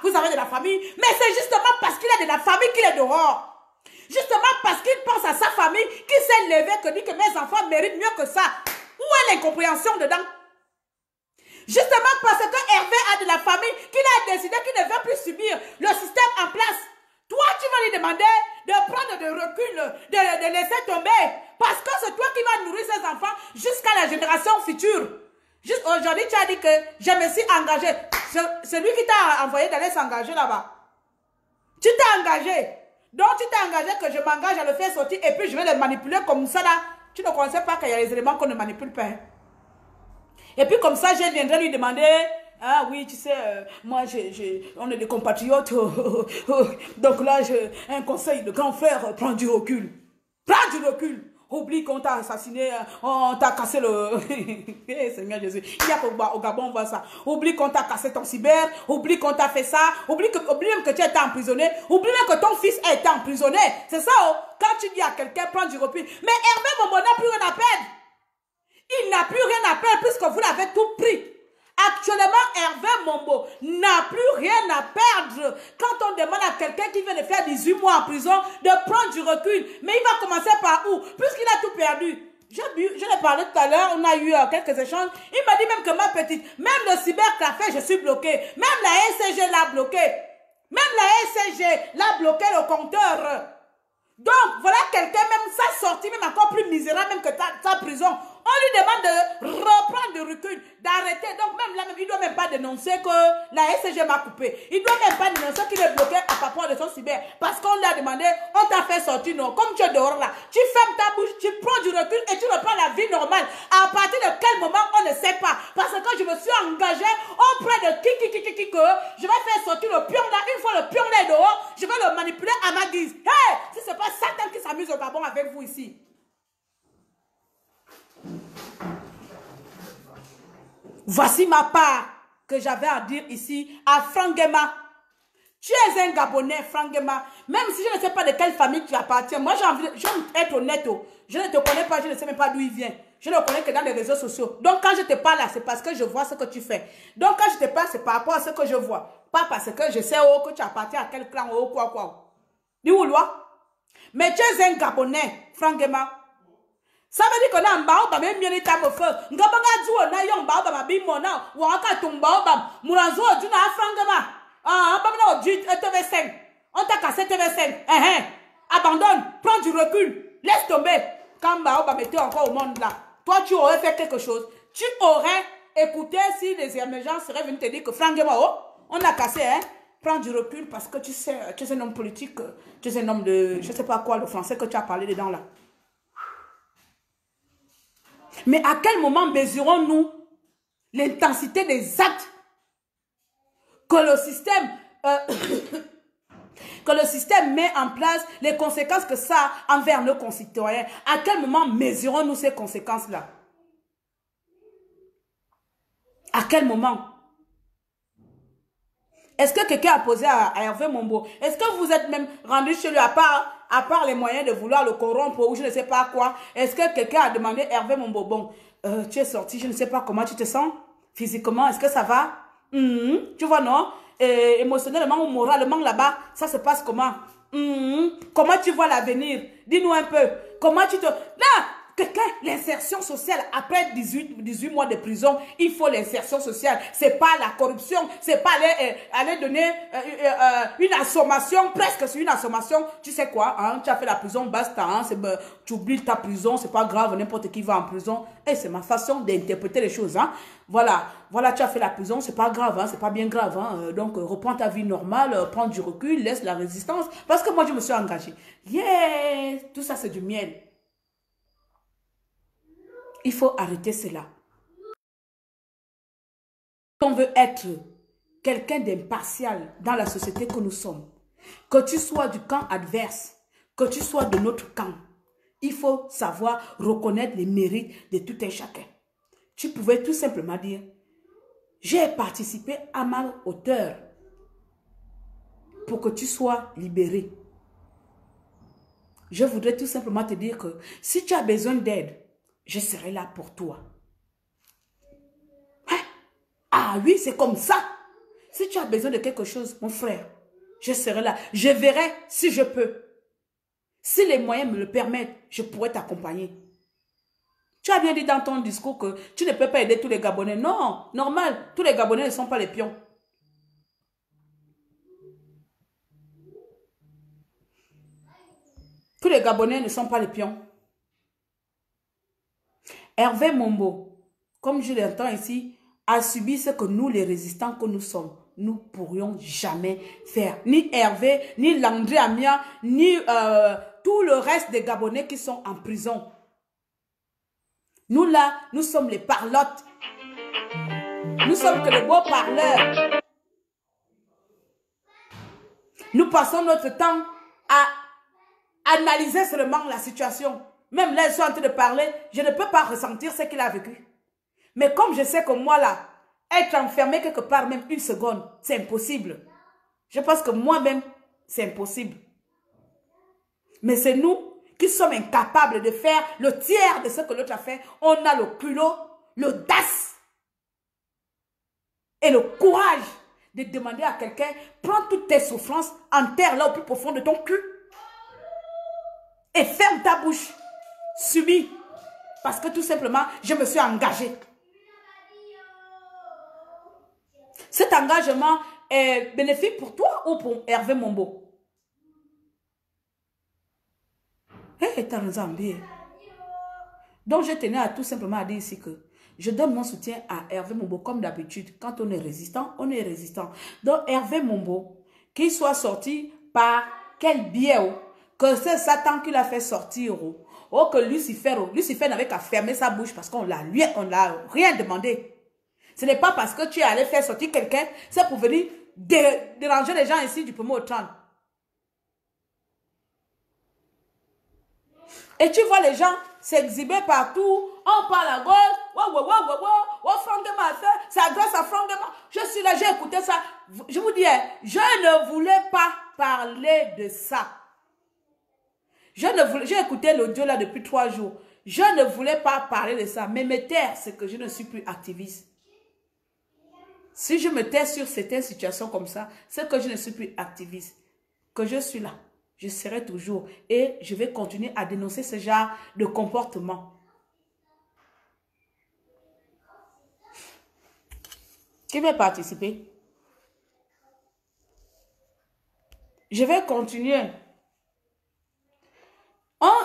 Vous avez de la famille, mais c'est justement parce qu'il a de la famille qu'il est dehors. Justement parce qu'il pense à sa famille, qu'il s'est levé, que dit que mes enfants méritent mieux que ça. Où est l'incompréhension dedans? Justement parce que Hervé a de la famille, qu'il a décidé qu'il ne veut plus subir le système en place. Toi, tu vas lui demander de prendre du recul, de laisser tomber. Parce que c'est toi qui vas nourrir ses enfants jusqu'à la génération future. Juste aujourd'hui, tu as dit que je me suis engagé. C'est lui qui t'a envoyé d'aller s'engager là-bas. Tu t'es engagé. Donc, tu t'es engagé que je m'engage à le faire sortir et puis je vais le manipuler comme ça là. Tu ne connaissais pas qu'il y a des éléments qu'on ne manipule pas. Et puis comme ça, je viendrai lui demander, ah oui, tu sais, moi, on est des compatriotes. Donc là, un conseil de grand frère, prends du recul. Prends du recul. Oublie qu'on t'a assassiné, on t'a cassé le... Seigneur Jésus, il y a au Gabon, on voit ça. Oublie qu'on t'a cassé ton cyber, oublie qu'on t'a fait ça, oublie même que tu as été emprisonné, oublie même que ton fils a été emprisonné. C'est ça, oh, quand tu dis à quelqu'un, prends du recul. Mais Hervé Mombo n'a plus rien à perdre. Il n'a plus rien à perdre puisque vous l'avez tout pris. Actuellement, Hervé Mombo n'a plus rien à perdre quand on demande à quelqu'un qui vient de faire 18 mois en prison de prendre du recul. Mais il va commencer par où? Puisqu'il a tout perdu. Je l'ai parlé tout à l'heure, on a eu quelques échanges. Il m'a dit même que ma petite, même le cybercafé, je suis bloqué. Même la SCG l'a bloqué. Même la SCG l'a bloqué le compteur. Donc, voilà quelqu'un, même sa sortie, même encore plus misérable même que ta prison. On lui demande de reprendre du recul, d'arrêter. Donc, même là, il ne doit même pas dénoncer que la SCG m'a coupé. Il ne doit même pas dénoncer qu'il est bloqué à propos de son cyber. Parce qu'on lui a demandé, on t'a fait sortir, non. Comme tu es dehors là, tu fermes ta bouche, tu prends du recul et tu reprends la vie normale. À partir de quel moment, on ne sait pas. Parce que je me suis engagé auprès de qui que je vais faire sortir le pion là. Une fois le pion là est dehors, je vais le manipuler à ma guise. Hey, si ce n'est pas Satan qui s'amuse au Gabon avec vous ici. Voici ma part que j'avais à dire ici à Frangema. Tu es un Gabonais, Frangema. Même si je ne sais pas de quelle famille tu appartiens. Moi, j'ai envie d'être honnête. Je ne te connais pas, je ne sais même pas d'où il vient. Je ne connais que dans les réseaux sociaux. Donc, quand je te parle là, c'est parce que je vois ce que tu fais. Donc, quand je te parle, c'est par rapport à ce que je vois. Pas parce que je sais que tu appartiens à quel clan ou quoi. Dis où, loi? Mais tu es un Gabonais, franchement. Ça veut dire qu'on a un baobab, même bien état au feu. Ngabanga du on a yon baobab, ma bimona, ou encore ton baobab. Mouranzo, tu n'as franchement. Ah, on TV5. On t'a cassé TV5. Abandonne, prends du recul, laisse tomber. Quand baobab était encore au monde là, toi tu aurais fait quelque chose. Tu aurais écouté si les émergents seraient venus te dire que franchement, oh, on a cassé, hein. Prends du recul parce que tu sais, tu es un homme politique, tu es un homme de, je ne sais pas quoi, le français que tu as parlé dedans là. Mais à quel moment mesurons-nous l'intensité des actes que le système met en place, les conséquences que ça a envers nos concitoyens? À quel moment mesurons-nous ces conséquences-là? À quel moment? Est-ce que quelqu'un a posé à Hervé Mombo? Est-ce que vous êtes même rendu chez lui à part les moyens de vouloir le corrompre ou je ne sais pas quoi? Est-ce que quelqu'un a demandé Hervé Mombo, bon, tu es sorti, je ne sais pas comment tu te sens physiquement, est-ce que ça va? Tu vois, non? Émotionnellement ou moralement là-bas, ça se passe comment? Comment tu vois l'avenir? Dis-nous un peu. Comment tu te... Là, quelqu'un, l'insertion sociale, après 18 mois de prison, il faut l'insertion sociale. C'est pas la corruption, c'est pas aller donner une assommation, presque c'est une assommation. Tu sais quoi, hein, tu as fait la prison, basta, hein, tu oublies ta prison, c'est pas grave, n'importe qui va en prison. Et c'est ma façon d'interpréter les choses. Hein. Voilà, tu as fait la prison, c'est pas grave, hein, c'est pas bien grave. Hein. Donc, reprends ta vie normale, prends du recul, laisse la résistance. Parce que moi, je me suis engagée. Yeah, tout ça, c'est du miel. Il faut arrêter cela. On veut être quelqu'un d'impartial dans la société que nous sommes. Que tu sois du camp adverse, que tu sois de notre camp. Il faut savoir reconnaître les mérites de tout un chacun. Tu pouvais tout simplement dire, j'ai participé à ma hauteur pour que tu sois libéré. Je voudrais tout simplement te dire que si tu as besoin d'aide, je serai là pour toi. Hein? Ah oui, c'est comme ça. Si tu as besoin de quelque chose, mon frère, je serai là. Je verrai si je peux. Si les moyens me le permettent, je pourrais t'accompagner. Tu as bien dit dans ton discours que tu ne peux pas aider tous les Gabonais. Non, normal, tous les Gabonais ne sont pas les pions. Tous les Gabonais ne sont pas les pions. Hervé Mombo, comme je l'entends ici, a subi ce que nous, les résistants que nous sommes, nous ne pourrions jamais faire. Ni Hervé, ni Landry Amia, ni tout le reste des Gabonais qui sont en prison. Nous là, nous sommes les parlottes. Nous sommes que les beaux parleurs. Nous passons notre temps à analyser seulement la situation. Même là, ils sont en train de parler, je ne peux pas ressentir ce qu'il a vécu. Mais comme je sais que moi là, être enfermé quelque part même une seconde, c'est impossible. Je pense que moi-même, c'est impossible. Mais c'est nous qui sommes incapables de faire le tiers de ce que l'autre a fait. On a le culot, l'audace et le courage de demander à quelqu'un, prends toutes tes souffrances, enterre là au plus profond de ton cul et ferme ta bouche. Subis. Parce que tout simplement, je me suis engagée. Cet engagement est bénéfique pour toi ou pour Hervé Mombo? Hé, t'as raison. Donc, je tenais à tout simplement à dire ici que je donne mon soutien à Hervé Mombo comme d'habitude. Quand on est résistant, on est résistant. Donc, Hervé Mombo, qu'il soit sorti par quel biais, que c'est Satan qui l'a fait sortir, oh, que Lucifer n'avait qu'à fermer sa bouche parce qu'on l'a rien demandé. Ce n'est pas parce que tu es allé faire sortir quelqu'un, c'est pour venir déranger les gens ici du 1er au 30. Et tu vois les gens s'exhiber partout, on parle à gauche, franchement, c'est grâce à franchement. Je suis là, j'ai écouté ça. Je vous dis, je ne voulais pas parler de ça. J'ai écouté l'audio là depuis 3 jours. Je ne voulais pas parler de ça, mais me taire, c'est que je ne suis plus activiste. Si je me tais sur certaines situations comme ça, c'est que je ne suis plus activiste. Que je suis là. Je serai toujours. Et je vais continuer à dénoncer ce genre de comportement. Qui veut participer? Je vais continuer.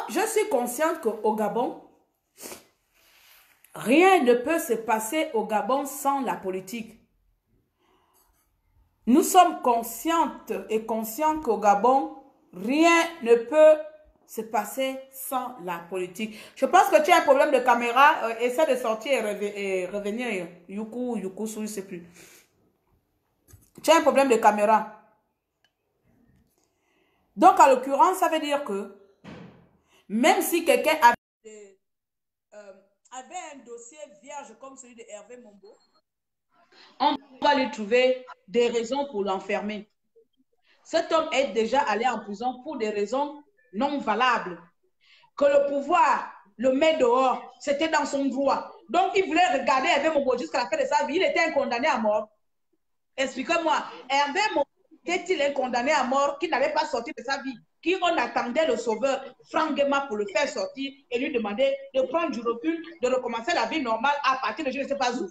Je suis consciente qu'au Gabon, rien ne peut se passer au Gabon sans la politique. Nous sommes conscientes et conscients qu'au Gabon, rien ne peut se passer sans la politique. Je pense que tu as un problème de caméra. Essaie de sortir et revenir. Youkou, je ne sais plus. Tu as un problème de caméra. Donc, à l'occurrence, ça veut dire que même si quelqu'un avait un dossier vierge comme celui de Hervé Mombo, on va lui trouver des raisons pour l'enfermer. Cet homme est déjà allé en prison pour des raisons non valables. Que le pouvoir le met dehors, c'était dans son droit. Donc, il voulait regarder Hervé Mombo jusqu'à la fin de sa vie. Il était un condamné à mort. Expliquez-moi, Hervé Mombo était-il un condamné à mort qui n'avait pas sorti de sa vie? Qui on attendait le sauveur, Franck Guéma, pour le faire sortir et lui demander de prendre du recul, de recommencer la vie normale à partir de je ne sais pas où.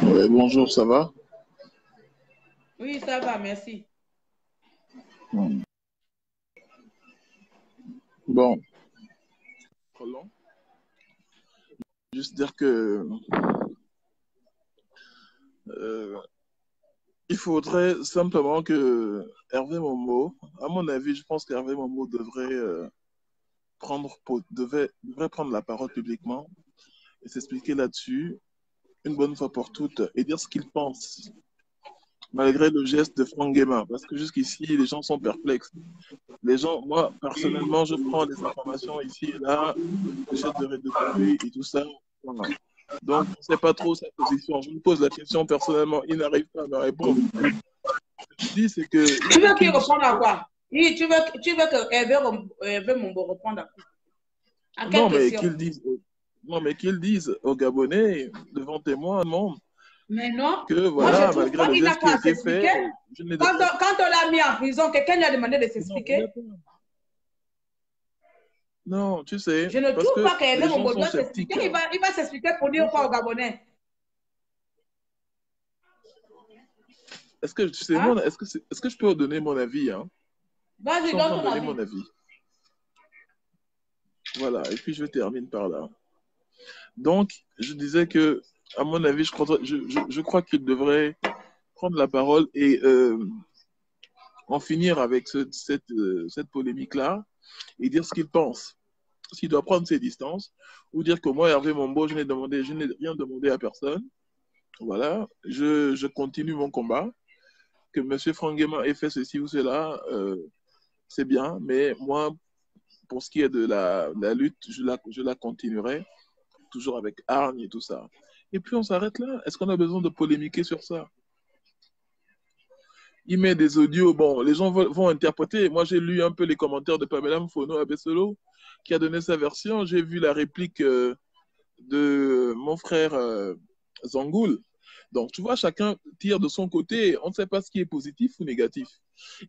Ouais, bonjour, ça va? Oui, ça va, merci. Bon, juste dire que il faudrait simplement que Hervé Mombo, à mon avis, je pense qu'Hervé Mombo devrait prendre la parole publiquement et s'expliquer là-dessus une bonne fois pour toutes et dire ce qu'il pense, malgré le geste de Franck Guéma, parce que jusqu'ici, les gens sont perplexes. Les gens, moi, personnellement, je prends des informations ici et là, j'essaie de redécouvrir et tout ça. Voilà. Donc, je ne sais pas trop sa position. Je me pose la question personnellement, il n'arrive pas à me répondre. Ce que je dis, c'est que... Tu veux qu'il réponde à quoi? Oui, tu veux que Hervé Mombo réponde à quoi? À quelle question? Non, mais qu'il dise aux Gabonais, devant témoin, monde, mais non, que voilà, moi, malgré le geste qui a été fait... Quand on l'a mis en prison, quelqu'un lui a demandé de s'expliquer. Non, tu sais, je ne trouve pas qu'Hervé Mombo doit s'expliquer. Il va s'expliquer pour dire quoi aux Gabonais? Est-ce que tu sais, est-ce que je peux donner mon avis, hein? Vas-y, donne ton avis. Mon avis. Voilà, et puis je termine par là. Donc, je disais que, à mon avis, je crois qu'il devrait prendre la parole et en finir avec cette polémique-là et dire ce qu'il pense. S'il doit prendre ses distances ou dire que moi, Hervé Mombo, je n'ai rien demandé à personne. Voilà, je continue mon combat. Que M. Franck Guéma ait fait ceci ou cela, c'est bien, mais moi, pour ce qui est de la lutte, je la continuerai, toujours avec hargne et tout ça. Et puis on s'arrête là. Est-ce qu'on a besoin de polémiquer sur ça? Il met des audios, bon, les gens vont interpréter. Moi, j'ai lu un peu les commentaires de Pamela Mfono Abesolo, qui a donné sa version. J'ai vu la réplique de mon frère Zangoul. Donc, tu vois, chacun tire de son côté. On ne sait pas ce qui est positif ou négatif.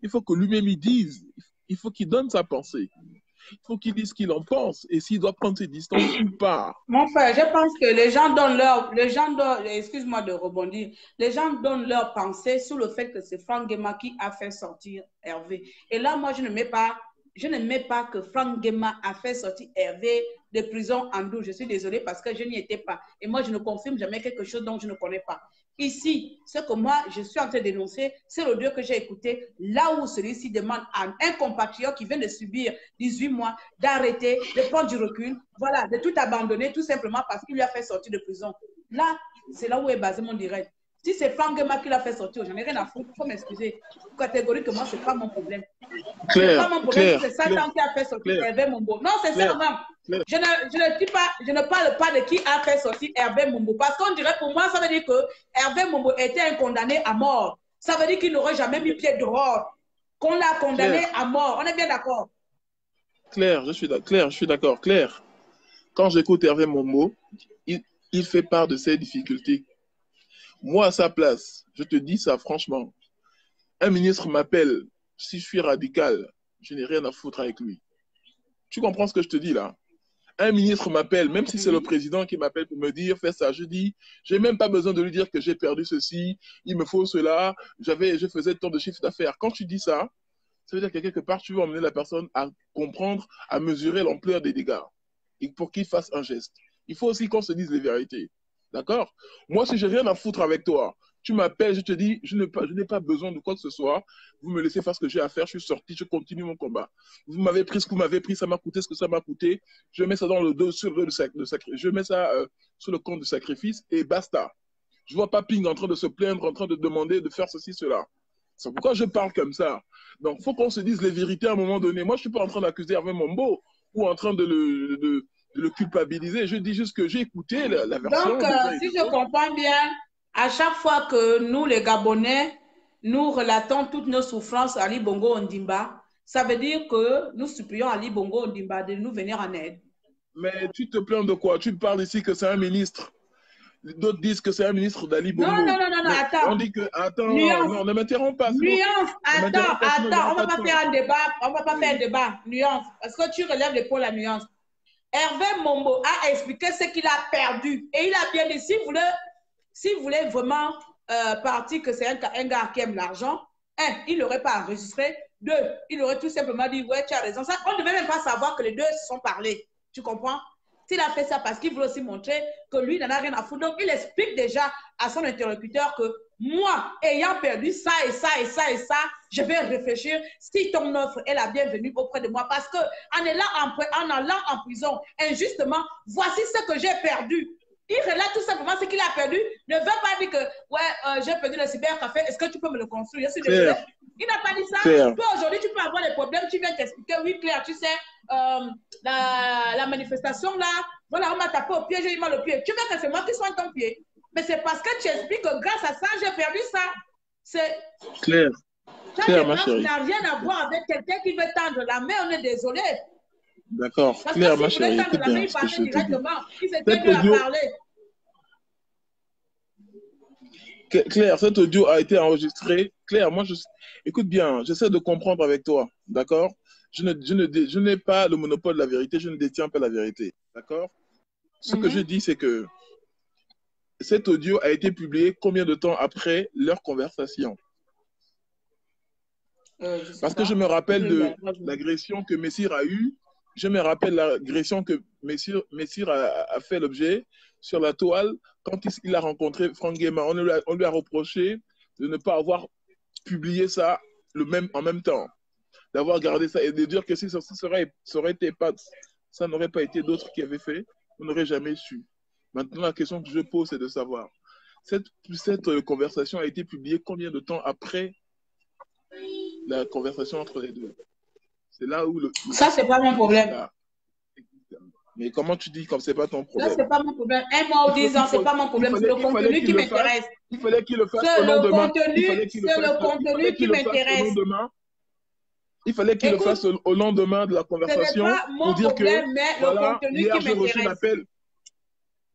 Il faut que lui-même il dise. Il faut qu'il donne sa pensée. Il faut qu'il dise ce qu'il en pense et s'il doit prendre ses distances ou pas. Mon frère, je pense que les gens donnent excuse-moi de rebondir, les gens donnent leur pensée sur le fait que c'est Franck Guéma qui a fait sortir Hervé. Et là, moi, je ne mets pas que Franck Guéma a fait sortir Hervé de prison en douce. Je suis désolée parce que je n'y étais pas. Et moi, je ne confirme jamais quelque chose dont je ne connais pas. Ici, ce que moi, je suis en train de dénoncer, c'est l'audio que j'ai écouté, là où celui-ci demande à un compatriote qui vient de subir 18 mois d'arrêter, de prendre du recul, voilà, de tout abandonner, tout simplement parce qu'il lui a fait sortir de prison. Là, c'est là où est basé mon direct. Si c'est Franck Guéma qui l'a fait sortir, j'en ai rien à foutre, il faut m'excuser. Catégoriquement, ce n'est pas mon problème. C'est pas mon problème, c'est Satan qui a fait sortir Hervé Mombo. Non, c'est ça, non. Je ne parle pas de qui a fait sortir Hervé Mombo. Parce qu'on dirait, pour moi, ça veut dire que Hervé Mombo était un condamné à mort. Ça veut dire qu'il n'aurait jamais mis pied dehors. qu'on l'a condamné Claire, à mort. On est bien d'accord. Claire, je suis d'accord. Claire, quand j'écoute Hervé Momo, il fait part de ses difficultés. Moi, à sa place, je te dis ça franchement. Un ministre m'appelle, si je suis radical, je n'ai rien à foutre avec lui. Tu comprends ce que je te dis là? Un ministre m'appelle, même si c'est le président qui m'appelle pour me dire fais ça, je dis, j'ai même pas besoin de lui dire que j'ai perdu ceci, il me faut cela, je faisais tant de chiffre d'affaires. Quand tu dis ça, ça veut dire que quelque part, tu veux emmener la personne à comprendre, à mesurer l'ampleur des dégâts et pour qu'il fasse un geste. Il faut aussi qu'on se dise les vérités. D'accord? Moi, si j'ai rien à foutre avec toi, tu m'appelles, je te dis, je n'ai pas besoin de quoi que ce soit. Vous me laissez faire ce que j'ai à faire, je suis sorti, je continue mon combat. Vous m'avez pris ce que vous m'avez pris, ça m'a coûté ce que ça m'a coûté. Je mets ça dans le dos, sur je mets ça sur le compte de sacrifice et basta. Je vois pas Ping en train de se plaindre, en train de demander de faire ceci, cela. C'est pourquoi je parle comme ça. Donc, il faut qu'on se dise les vérités à un moment donné. Moi, je ne suis pas en train d'accuser Hervé Mombo ou en train de le culpabiliser. Je dis juste que j'ai écouté la version. Donc, si je comprends bien, à chaque fois que nous, les Gabonais, nous relatons toutes nos souffrances à Ali Bongo Ondimba, ça veut dire que nous supplions Ali Bongo Ondimba de nous venir en aide. Mais tu te plains de quoi? Tu parles ici que c'est un ministre. D'autres disent que c'est un ministre d'Ali Bongo. Non, attends. On dit que, attends, Nuance. non, ne m'interromps pas. Nuance, attends, on va pas faire un débat, on va pas faire un débat. Nuance, parce que tu relèves l'épaule à nuance. Hervé Mombo a expliqué ce qu'il a perdu. Et il a bien dit, s'il voulait vraiment partir que c'est un gars qui aime l'argent, il n'aurait pas enregistré. 2, il aurait tout simplement dit, ouais, tu as raison. Ça, on ne devait même pas savoir que les deux se sont parlé. Tu comprends? S'il a fait ça parce qu'il voulait aussi montrer que lui n'en a rien à foutre. Donc, il explique déjà à son interlocuteur que moi, ayant perdu ça et ça et ça et ça, je vais réfléchir si ton offre est la bienvenue auprès de moi. Parce qu'en allant en prison injustement, voici ce que j'ai perdu. Il relate tout simplement ce qu'il a perdu. Ne veut pas dire que, ouais, j'ai perdu le cybercafé, est-ce que tu peux me le construire? Je suis désolée. Il n'a pas dit ça. Toi, aujourd'hui, tu peux avoir des problèmes. Tu viens t'expliquer. Oui, Claire, tu sais, la manifestation, là, voilà, on m'a tapé au pied, j'ai eu mal au pied. Tu veux que c'est moi qui soigne ton pied. Mais c'est parce que tu expliques que grâce à ça, j'ai perdu ça. C'est Claire. Claire, ma chérie. Ça n'a rien à voir avec quelqu'un qui veut tendre la main. On est désolé. D'accord. Claire, ma chérie. Écoute bien, il passait directement. Il s'était mieux à parler. Claire, cet audio a été enregistré. Claire, moi, écoute bien, j'essaie de comprendre avec toi, d'accord? Je n'ai pas le monopole de la vérité, je ne détiens pas la vérité, d'accord? Ce que je dis, c'est que cet audio a été publié combien de temps après leur conversation? Parce que je me rappelle de l'agression que Messire a eue, je me rappelle l'agression que Messire a fait l'objet sur la toile quand il a rencontré Franck Guéma. On lui a reproché de ne pas avoir publié ça en même temps, d'avoir gardé ça et de dire que si ça n'aurait pas été d'autres qui avaient fait, on n'aurait jamais su. Maintenant, la question que je pose, c'est de savoir, cette conversation a été publiée combien de temps après la conversation entre les deux? C'est là où ça, c'est pas mon problème. Mais comment tu dis comme c'est pas ton problème? Ça, c'est pas mon problème. Un mois ou 10 ans, c'est pas mon problème. C'est le contenu qui m'intéresse. Il fallait qu'il le fasse au lendemain. C'est le contenu qui m'intéresse. Il fallait qu'il le fasse au lendemain de la conversation pour dire que voilà, hier j'ai reçu l'appel.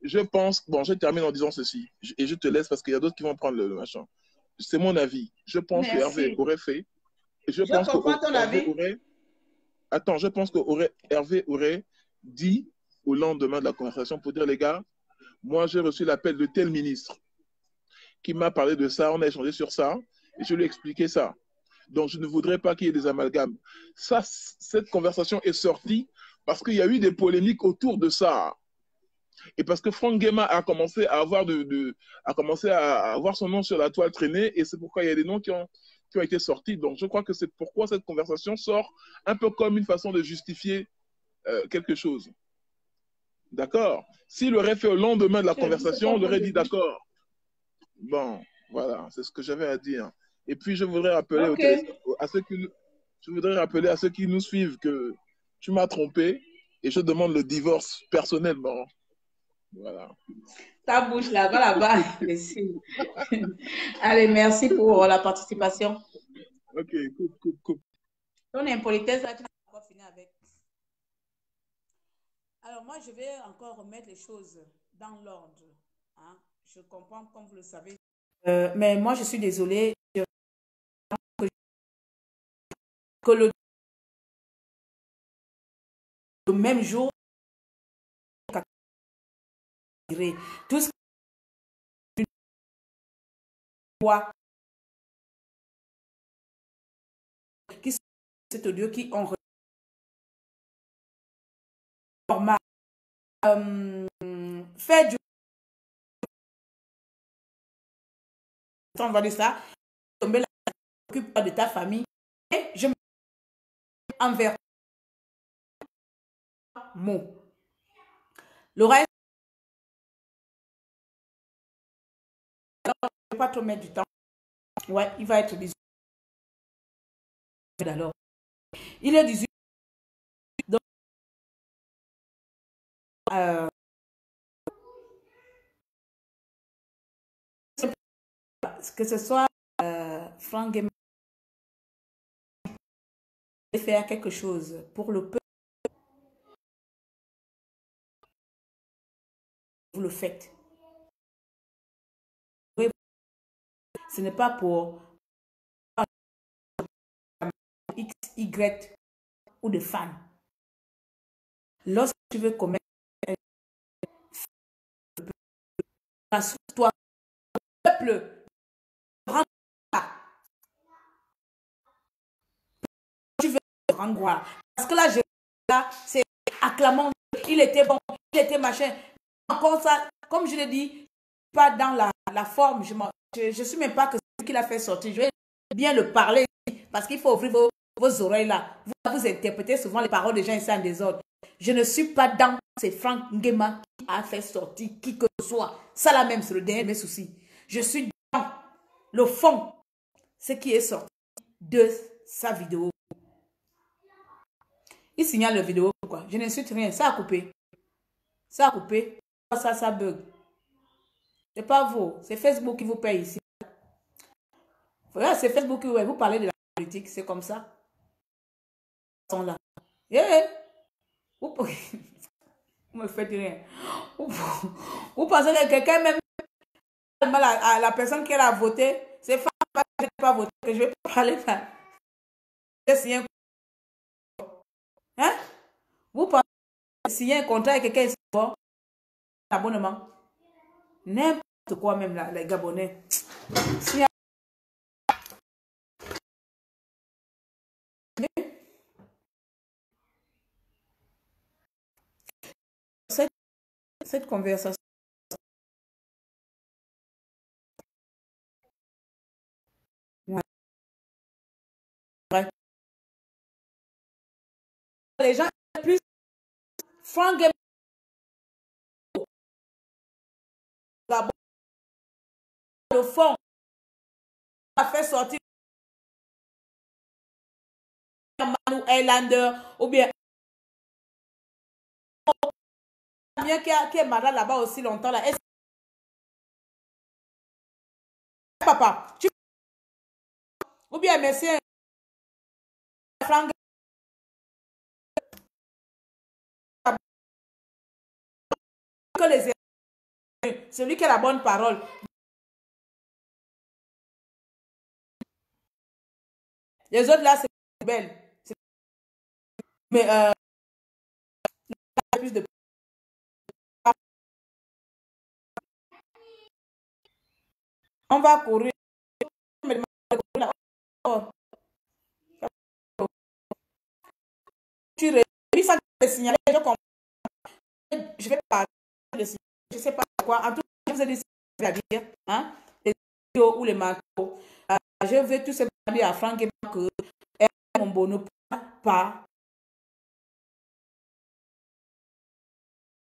Je pense, bon, je termine en disant ceci et je te laisse parce qu'il y a d'autres qui vont prendre le machin. C'est mon avis. Je pense que Hervé aurait fait. Je comprends ton avis. Attends, je pense que Hervé aurait dit au lendemain de la conversation pour dire, les gars, moi j'ai reçu l'appel de tel ministre qui m'a parlé de ça, on a échangé sur ça, et je lui ai expliqué ça. Donc je ne voudrais pas qu'il y ait des amalgames. Ça, cette conversation est sortie parce qu'il y a eu des polémiques autour de ça. Et parce que Franck Guéma a commencé à avoir son nom sur la toile traînée, et c'est pourquoi il y a des noms qui ont été sortis. Donc je crois que c'est pourquoi cette conversation sort un peu comme une façon de justifier quelque chose. D'accord? S'il aurait fait au lendemain de la conversation, on aurait dit d'accord. Bon, voilà, c'est ce que j'avais à dire. Et puis je voudrais rappeler à ceux qui nous suivent que tu m'as trompé et je demande le divorce personnellement. Voilà. Ta bouche là, va là-bas. Allez, merci pour la participation. Ok, coupe. Ton impolitesse, là, tu n'as pas encore fini avec. Alors, moi, je vais encore remettre les choses dans l'ordre. Hein. Je comprends, comme vous le savez. Mais moi, je suis désolée que le même jour, tout ce qui sont cet audio qui ont normal fait du on va dire ça tomber la occupe de ta famille et je me envers mot le reste alors, je ne vais pas trop mettre du temps. Ouais, il va être 18 alors il est 18 donc que ce soit Franck Game faire quelque chose pour le peuple, vous le faites. Ce n'est pas pour X, Y ou de fans. Lorsque tu veux commettre toi, peuple, tu veux rendre gloire. Parce que là, c'est acclamant. Il était bon, il était machin. Encore ça, comme je l'ai dit, pas dans la forme. Je ne suis même pas que ce qu'il a fait sortir. Je vais bien le parler parce qu'il faut ouvrir vos oreilles là. Vous interprétez souvent les paroles des gens ici en désordre. Je ne suis pas dans c'est Franck Nguema qui a fait sortir qui que ce soit. Ça là même, c'est le dernier de mes soucis. Je suis dans le fond, ce qui est sorti de sa vidéo. Il signale la vidéo, quoi. Je n'insulte rien. Ça a coupé. Ça a coupé. Ça bug. C'est pas vous. C'est Facebook qui vous paye ici. Regarde, c'est Facebook qui vous parlez de la politique. C'est comme ça. Ils sont là. Yeah. Vous me faites rien. Vous pensez que quelqu'un même mal à la personne qui a voté, c'est pas voté que je vais parler là. J'ai signé un hein? Vous pensez que signer un contrat avec quelqu'un c'est un abonnement? N'importe quoi même là, les Gabonais. Si cette conversation les gens plus Franck Gabon le fond a fait sortir Manu Highlander ou bien qui est malade là-bas aussi longtemps là. Papa, ou bien monsieur Franck que les celui qui a la bonne parole. Les autres là, c'est belle. Mais plus de on va courir. Tu réussis ça de signaler, je vais parler de signaler, je ne sais pas quoi. En tout cas, je vous ai dit ce que je vais dire, hein, les vidéos ou les macros. Je veux tout simplement dire à Franck que mon bonheur pas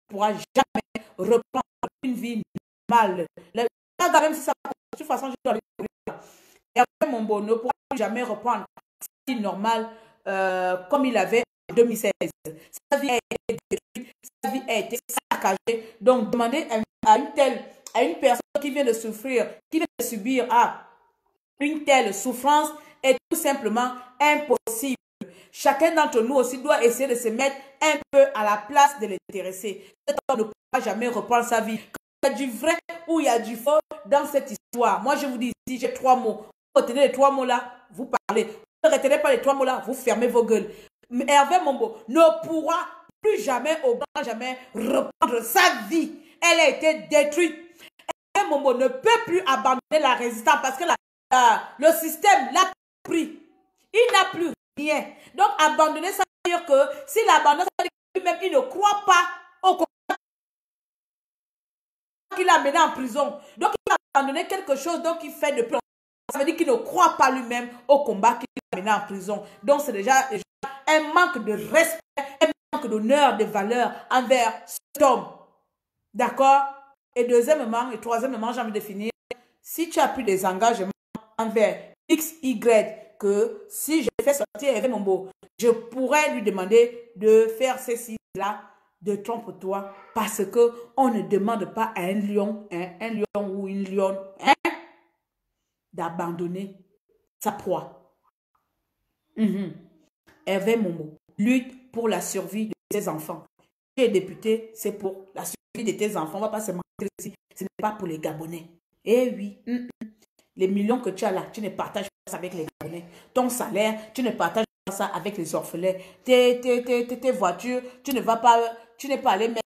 pourra jamais reprendre une vie normale. Même si ça, de toute façon, je dois et après mon bonheur pourra jamais reprendre une vie normale comme il avait en 2016. Sa vie a été détruite, sa vie a été saccagée. Donc, demander à une personne qui vient de souffrir, qui vient de subir une telle souffrance, est tout simplement impossible. Chacun d'entre nous aussi doit essayer de se mettre un peu à la place de l'intéressé. Cet homme ne pourra jamais reprendre sa vie. Quand il y a du vrai ou il y a du faux dans cette histoire, moi je vous dis ici, j'ai 3 mots. Vous retenez les 3 mots-là, vous parlez. Vous ne retenez pas les 3 mots-là, vous fermez vos gueules. Mais Hervé Mombo ne pourra plus jamais, au grand jamais, reprendre sa vie. Elle a été détruite. Hervé Mombo ne peut plus abandonner la résistance parce que le système l'a pris. Il n'a plus rien. Donc, abandonner, ça veut dire que s'il abandonne, ça veut dire que lui-même, il ne croit pas au combat qu'il a mené en prison. Donc, il a abandonné quelque chose, donc il fait de plus. Ça veut dire qu'il ne croit pas lui-même au combat qu'il a mené en prison. Donc, c'est déjà un manque de respect, un manque d'honneur, de valeur envers cet homme. D'accord? Et deuxièmement, et troisièmement, j'ai envie de finir. Si tu as pris des engagements envers X, Y, que si je fais sortir Hervé Mombo, je pourrais lui demander de faire ceci, là, de trompe-toi, parce qu'on ne demande pas à un lion ou une lionne, d'abandonner sa proie. Hervé Mombo lutte pour la survie de ses enfants. Tu es député, c'est pour la survie de tes enfants. On ne va pas se mentir ici. Ce n'est pas pour les Gabonais. Eh oui, les millions que tu as là, tu ne partages pas ça avec les Gabonais. Ton salaire, tu ne partages pas ça avec les orphelins. Tes voitures, tu n'es pas allé mettre.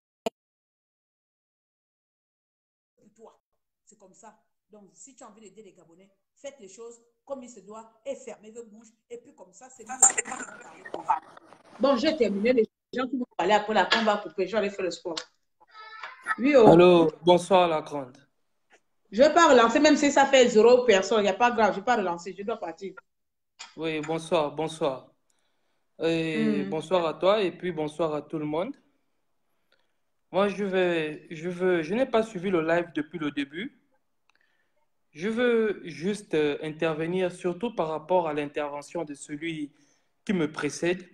C'est comme ça. Donc, si tu as envie d'aider les Gabonais, faites les choses comme il se doit et fermez vos bouches. Et puis comme ça, c'est bon, j'ai terminé. Les gens qui vont parler après la fin, on va couper. Je vais aller faire le sport. Oui, oh. Allô, bonsoir la grande. Je ne vais pas relancer, même si ça fait 0 personnes. Il n'y a pas grave, je ne vais pas relancer. Je dois partir. Oui, bonsoir. Bonsoir à toi et puis bonsoir à tout le monde. Moi, je n'ai pas suivi le live depuis le début. Je veux juste intervenir surtout par rapport à l'intervention de celui qui me précède.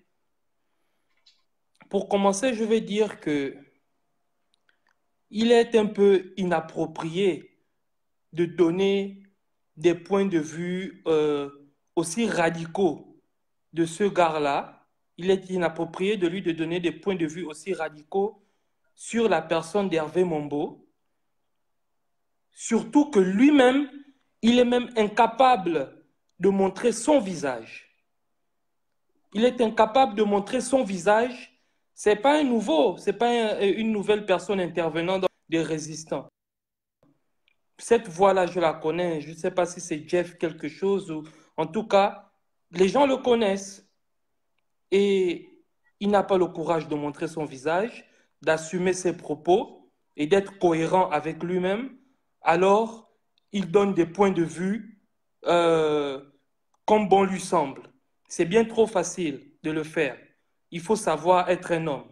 Pour commencer, je vais dire que il est un peu inapproprié de donner des points de vue aussi radicaux de ce gars-là. Il est inapproprié de lui de donner des points de vue aussi radicaux sur la personne d'Hervé Mombo. Surtout que lui-même, il est même incapable de montrer son visage. Il est incapable de montrer son visage. Ce n'est pas un nouveau, ce n'est pas une nouvelle personne intervenant dans des résistants. Cette voix-là, je la connais. Je ne sais pas si c'est Jeff quelque chose ou en tout cas, les gens le connaissent. Et il n'a pas le courage de montrer son visage, d'assumer ses propos et d'être cohérent avec lui-même. Alors, il donne des points de vue comme bon lui semble. C'est bien trop facile de le faire. Il faut savoir être un homme.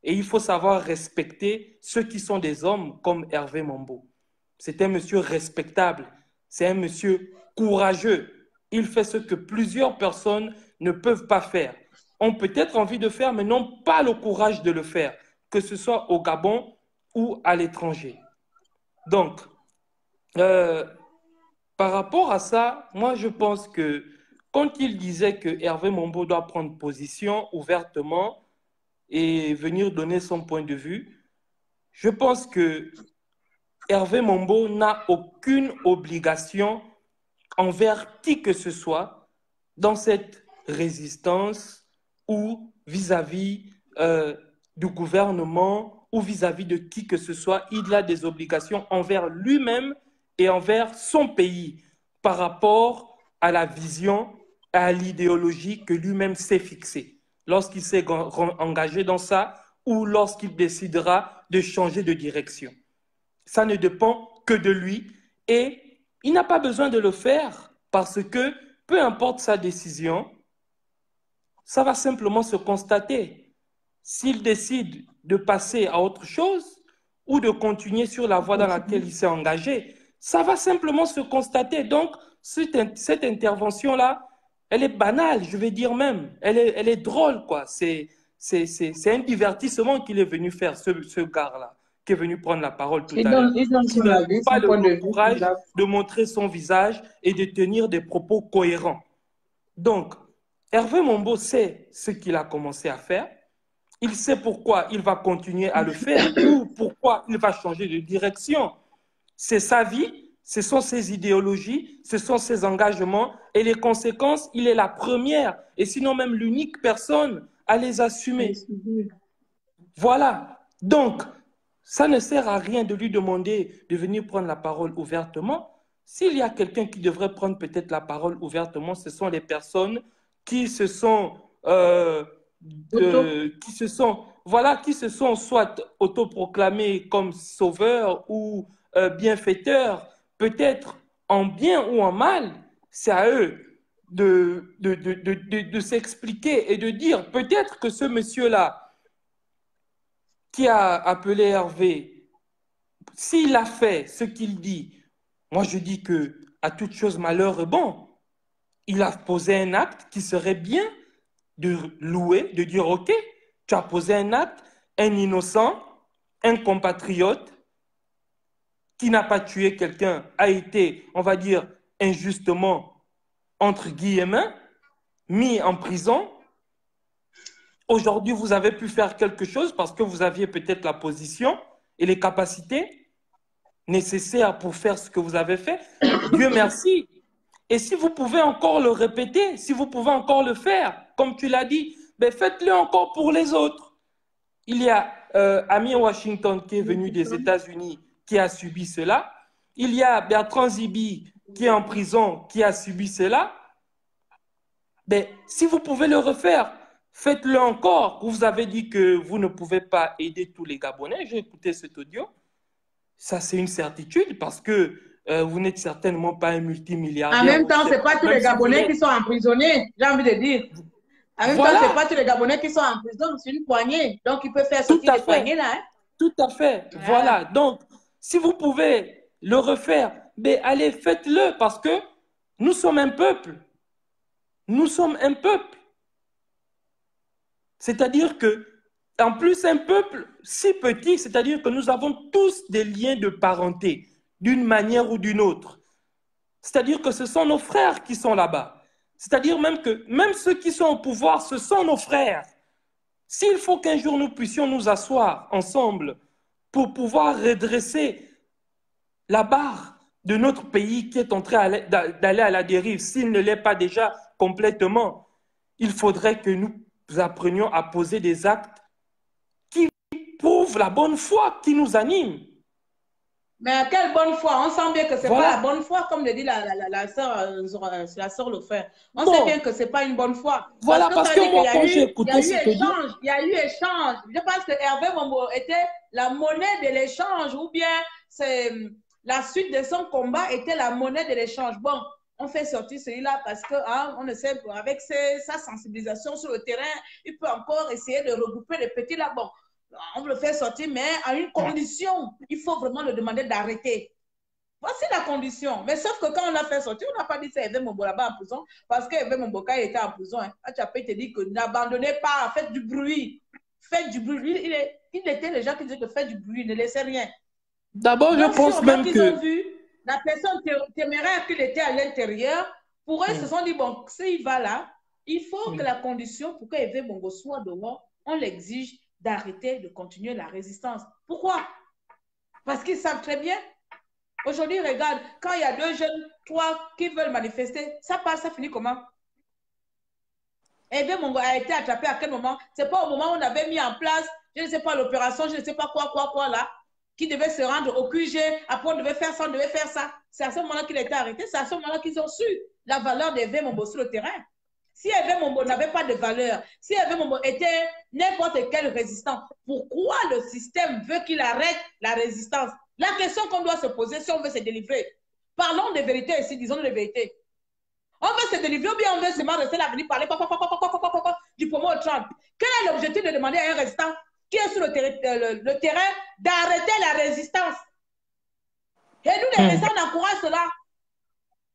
Et il faut savoir respecter ceux qui sont des hommes comme Hervé Mombo. C'est un monsieur respectable. C'est un monsieur courageux. Il fait ce que plusieurs personnes ne peuvent pas faire. Ont peut-être envie de faire, mais n'ont pas le courage de le faire, que ce soit au Gabon ou à l'étranger. Donc, par rapport à ça, moi je pense que quand il disait que Hervé Mombo doit prendre position ouvertement et venir donner son point de vue, je pense que Hervé Mombo n'a aucune obligation envers qui que ce soit dans cette résistance ou vis-à-vis du gouvernement ou vis-à-vis de qui que ce soit. Il a des obligations envers lui-même et envers son pays par rapport à la vision, à l'idéologie que lui-même s'est fixée. Lorsqu'il s'est engagé dans ça ou lorsqu'il décidera de changer de direction. Ça ne dépend que de lui et il n'a pas besoin de le faire parce que peu importe sa décision, ça va simplement se constater. S'il décide de passer à autre chose ou de continuer sur la voie dans laquelle il s'est engagé, ça va simplement se constater. Donc, cette intervention-là, elle est banale, je vais dire même. Elle est drôle, quoi. C'est un divertissement qu'il est venu faire, ce gars-là, qui est venu prendre la parole tout à l'heure. Il n'a pas le courage de montrer son visage et de tenir des propos cohérents. Donc, Hervé Mombo sait ce qu'il a commencé à faire. Il sait pourquoi il va continuer à le faire ou pourquoi il va changer de direction. C'est sa vie, ce sont ses idéologies, ce sont ses engagements et les conséquences, il est la première et sinon même l'unique personne à les assumer. Voilà. Donc, ça ne sert à rien de lui demander de venir prendre la parole ouvertement. S'il y a quelqu'un qui devrait prendre peut-être la parole ouvertement, ce sont les personnes qui se sont, qui se sont soit autoproclamés comme sauveurs ou bienfaiteurs, peut-être en bien ou en mal. C'est à eux de s'expliquer et de dire peut-être que ce monsieur-là qui a appelé Hervé, s'il a fait ce qu'il dit, moi je dis que à toute chose malheur est bon. Il a posé un acte qui serait bien de louer, de dire ok, tu as posé un acte, un innocent, un compatriote qui n'a pas tué quelqu'un a été, on va dire, injustement, entre guillemets, mis en prison. Aujourd'hui, vous avez pu faire quelque chose parce que vous aviez peut-être la position et les capacités nécessaires pour faire ce que vous avez fait. Dieu merci. Et si vous pouvez encore le répéter, si vous pouvez encore le faire, comme tu l'as dit, ben faites-le encore pour les autres. Il y a Amir Washington qui est venu des États-Unis qui a subi cela. Il y a Bertrand Zibi qui est en prison qui a subi cela. Ben, si vous pouvez le refaire, faites-le encore. Vous avez dit que vous ne pouvez pas aider tous les Gabonais. J'ai écouté cet audio. Ça, c'est une certitude parce que vous n'êtes certainement pas un multimilliardaire. En même temps, ce n'est pas tous les Gabonais qui sont emprisonnés, j'ai envie de dire. En même temps, ce n'est pas tous les Gabonais qui sont en prison, c'est une poignée. Donc, il peut faire sortir les poignées là. Hein? Tout à fait. Voilà. Donc, si vous pouvez le refaire, ben, allez, faites-le parce que nous sommes un peuple. Nous sommes un peuple. C'est-à-dire que, en plus, un peuple si petit, c'est-à-dire que nous avons tous des liens de parenté, d'une manière ou d'une autre. C'est-à-dire que ce sont nos frères qui sont là-bas. C'est-à-dire même que même ceux qui sont au pouvoir, ce sont nos frères. S'il faut qu'un jour nous puissions nous asseoir ensemble pour pouvoir redresser la barre de notre pays qui est en train d'aller à la dérive, s'il ne l'est pas déjà complètement, il faudrait que nous apprenions à poser des actes qui prouvent la bonne foi qui nous anime. Mais à quelle bonne foi? On sent bien que ce n'est pas la bonne foi, comme le dit la sœur Lefer. On sait bien que ce n'est pas une bonne foi. Voilà, parce que moi, quand j'ai écouté ce que il y a eu échange. Je pense que Hervé Mombo était la monnaie de l'échange, ou bien la suite de son combat était la monnaie de l'échange. Bon, on fait sortir celui-là parce que, hein, on ne sait, avec sa sensibilisation sur le terrain, il peut encore essayer de regrouper les petits là. Bon, on le fait sortir, mais à une condition. Il faut vraiment le demander d'arrêter. Voici la condition. Mais sauf que quand on l'a fait sortir, on n'a pas dit c'est Hervé Mombo là-bas en prison, parce qu'Hervé Mombo, quand il était en prison, hein, tu as peut-être dit que n'abandonnez pas, faites du bruit. Faites du bruit. Il était les gens qui disaient que faites du bruit, ne laissez rien. D'abord, je pense même que... Ont vu la personne téméraire qu'il était à l'intérieur, pour eux, ils se sont dit, bon, s'il va là, il faut que la condition pour qu'Hervé Mombo soit dehors, on l'exige d'arrêter de continuer la résistance. Pourquoi? Parce qu'ils savent très bien. Aujourd'hui, regarde, quand il y a 2 jeunes, 3 qui veulent manifester, ça passe, ça finit comment? Hervé Mombo a été attrapé à quel moment? C'est pas au moment où on avait mis en place, je ne sais pas, l'opération, je ne sais pas quoi là, qui devait se rendre au QG, après on devait faire ça, on devait faire ça. C'est à ce moment-là qu'il a été arrêté, c'est à ce moment-là qu'ils ont su la valeur d'Hervé Mombo sur le terrain. Si Hervé Mombo n'avait pas de valeur, si Hervé Mombo était n'importe quel résistant, pourquoi le système veut qu'il arrête la résistance? La question qu'on doit se poser si on veut se délivrer. Parlons de vérité ici, disons de vérité. On veut se délivrer ou bien on veut seulement rester là, venir parler du promo au Trump. Quel est l'objectif de demander à un résistant qui est sur le terrain d'arrêter la résistance? Et nous, les résistants, on encourage cela.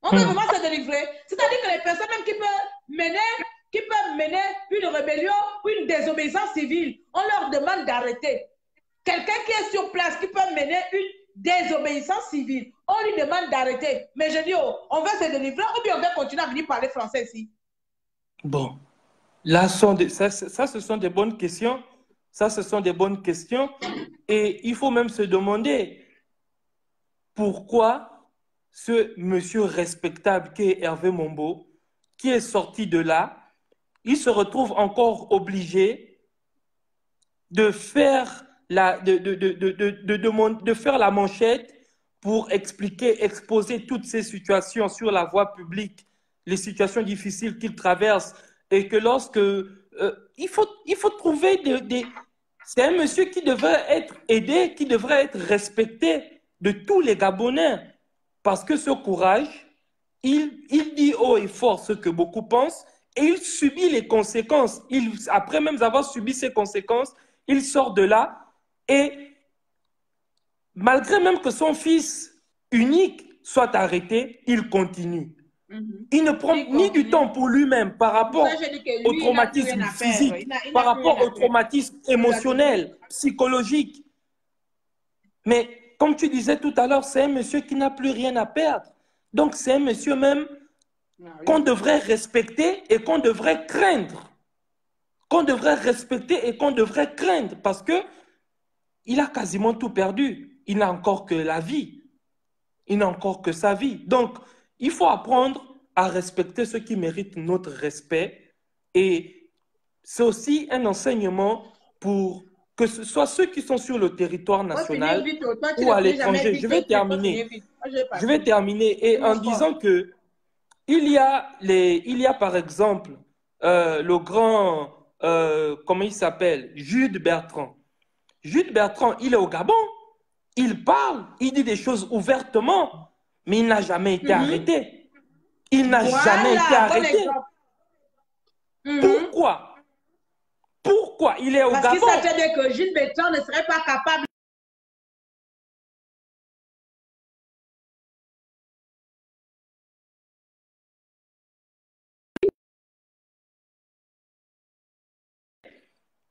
On veut vraiment se délivrer. C'est-à-dire que les personnes même qui peuvent mener une rébellion ou une désobéissance civile, on leur demande d'arrêter. Quelqu'un qui est sur place, qui peut mener une désobéissance civile, on lui demande d'arrêter. Mais je dis, oh, on veut se délivrer ou bien on veut continuer à venir parler français ici? Bon, là, ce sont des bonnes questions. Ça, ce sont des bonnes questions. Et il faut même se demander pourquoi ce monsieur respectable qui est Hervé Mombo, qui est sorti de là, il se retrouve encore obligé de faire de faire la manchette pour expliquer, exposer toutes ces situations sur la voie publique, les situations difficiles qu'il traverse, et que lorsque il faut trouver c'est un monsieur qui devrait être aidé, qui devrait être respecté de tous les Gabonais, parce que ce courage, il dit haut et fort ce que beaucoup pensent, et il subit les conséquences. Après même avoir subi ces conséquences, il sort de là, et malgré même que son fils unique soit arrêté, il continue. Il ne prend ni du temps pour lui-même par rapport au traumatisme physique, par rapport au traumatisme émotionnel, psychologique. Mais comme tu disais tout à l'heure, c'est un monsieur qui n'a plus rien à perdre. Donc c'est un monsieur même qu'on devrait respecter et qu'on devrait craindre. Qu'on devrait respecter et qu'on devrait craindre, parce que il a quasiment tout perdu. Il n'a encore que la vie. Il n'a encore que sa vie. Donc, il faut apprendre à respecter ceux qui méritent notre respect. Et c'est aussi un enseignement pour que ce soit ceux qui sont sur le territoire national ou à l'étranger. Je vais terminer. Je vais terminer et en disant que il y a par exemple le grand, comment il s'appelle, Jude Bertrand. Jude Bertrand, il est au Gabon. Il parle, il dit des choses ouvertement, mais il n'a jamais été arrêté. Il n'a jamais été arrêté. Pourquoi? Pourquoi il est au Gabon? Parce que ça veut dire que Jude Bertrand ne serait pas capable.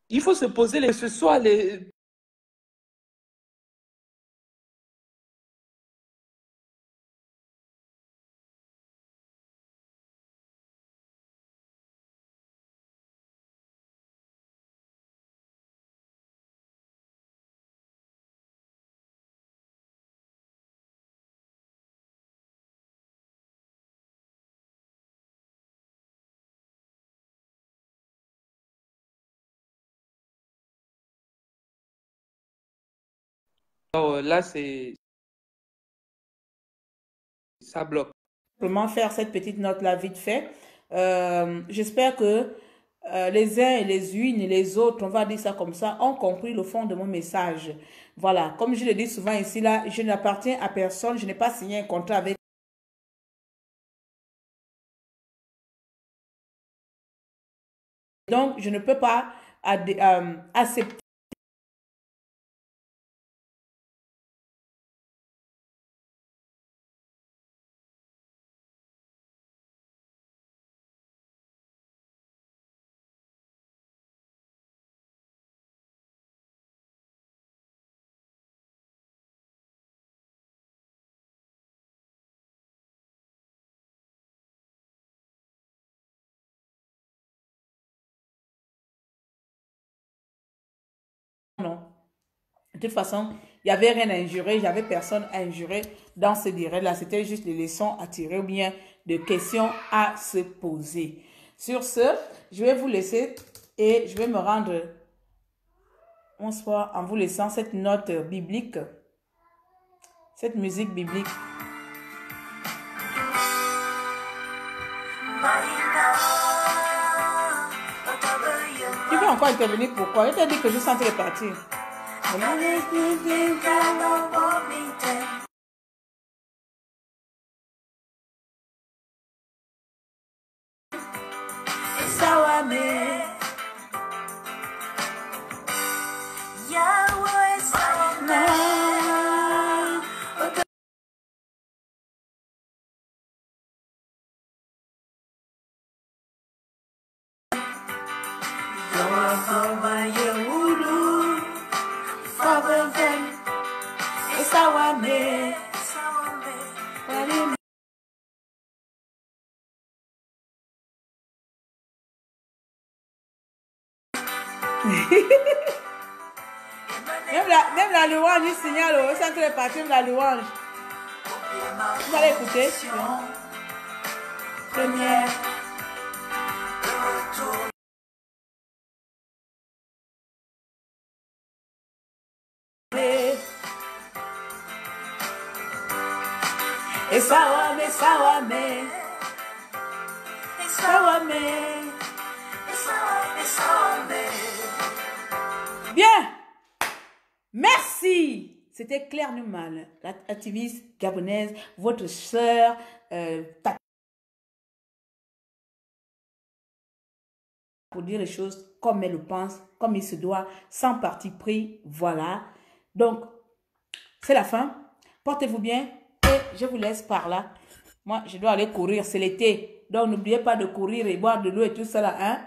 Il faut se poser ce soit les... Oh, là, ça bloque. Simplement faire cette petite note-là vite fait. J'espère que les uns et les unes et les autres, on va dire ça comme ça, ont compris le fond de mon message. Voilà, comme je le dis souvent ici, là, je n'appartiens à personne, je n'ai pas signé un contrat avec. Donc, je ne peux pas accepter. Non. De toute façon, il n'y avait rien à injurer, il n'y avait personne à injurer dans ce direct-là. C'était juste des leçons à tirer ou bien des questions à se poser. Sur ce, je vais vous laisser et je vais me rendre bonsoir en vous laissant cette note biblique, cette musique biblique. Tu veux encore intervenir pourquoi? Je t'ai dit que je sentais partir. Même la louange, il signale au centre de partir de la louange. Vous allez écouter. Première. Et ça va, mais. Bien. Merci. C'était Claire Newman, l'activiste gabonaise, votre sœur, pour dire les choses comme elle le pense, comme il se doit, sans parti pris. Voilà. Donc, c'est la fin. Portez-vous bien et je vous laisse par là. Moi, je dois aller courir. C'est l'été. Donc, n'oubliez pas de courir et boire de l'eau et tout ça là. Hein?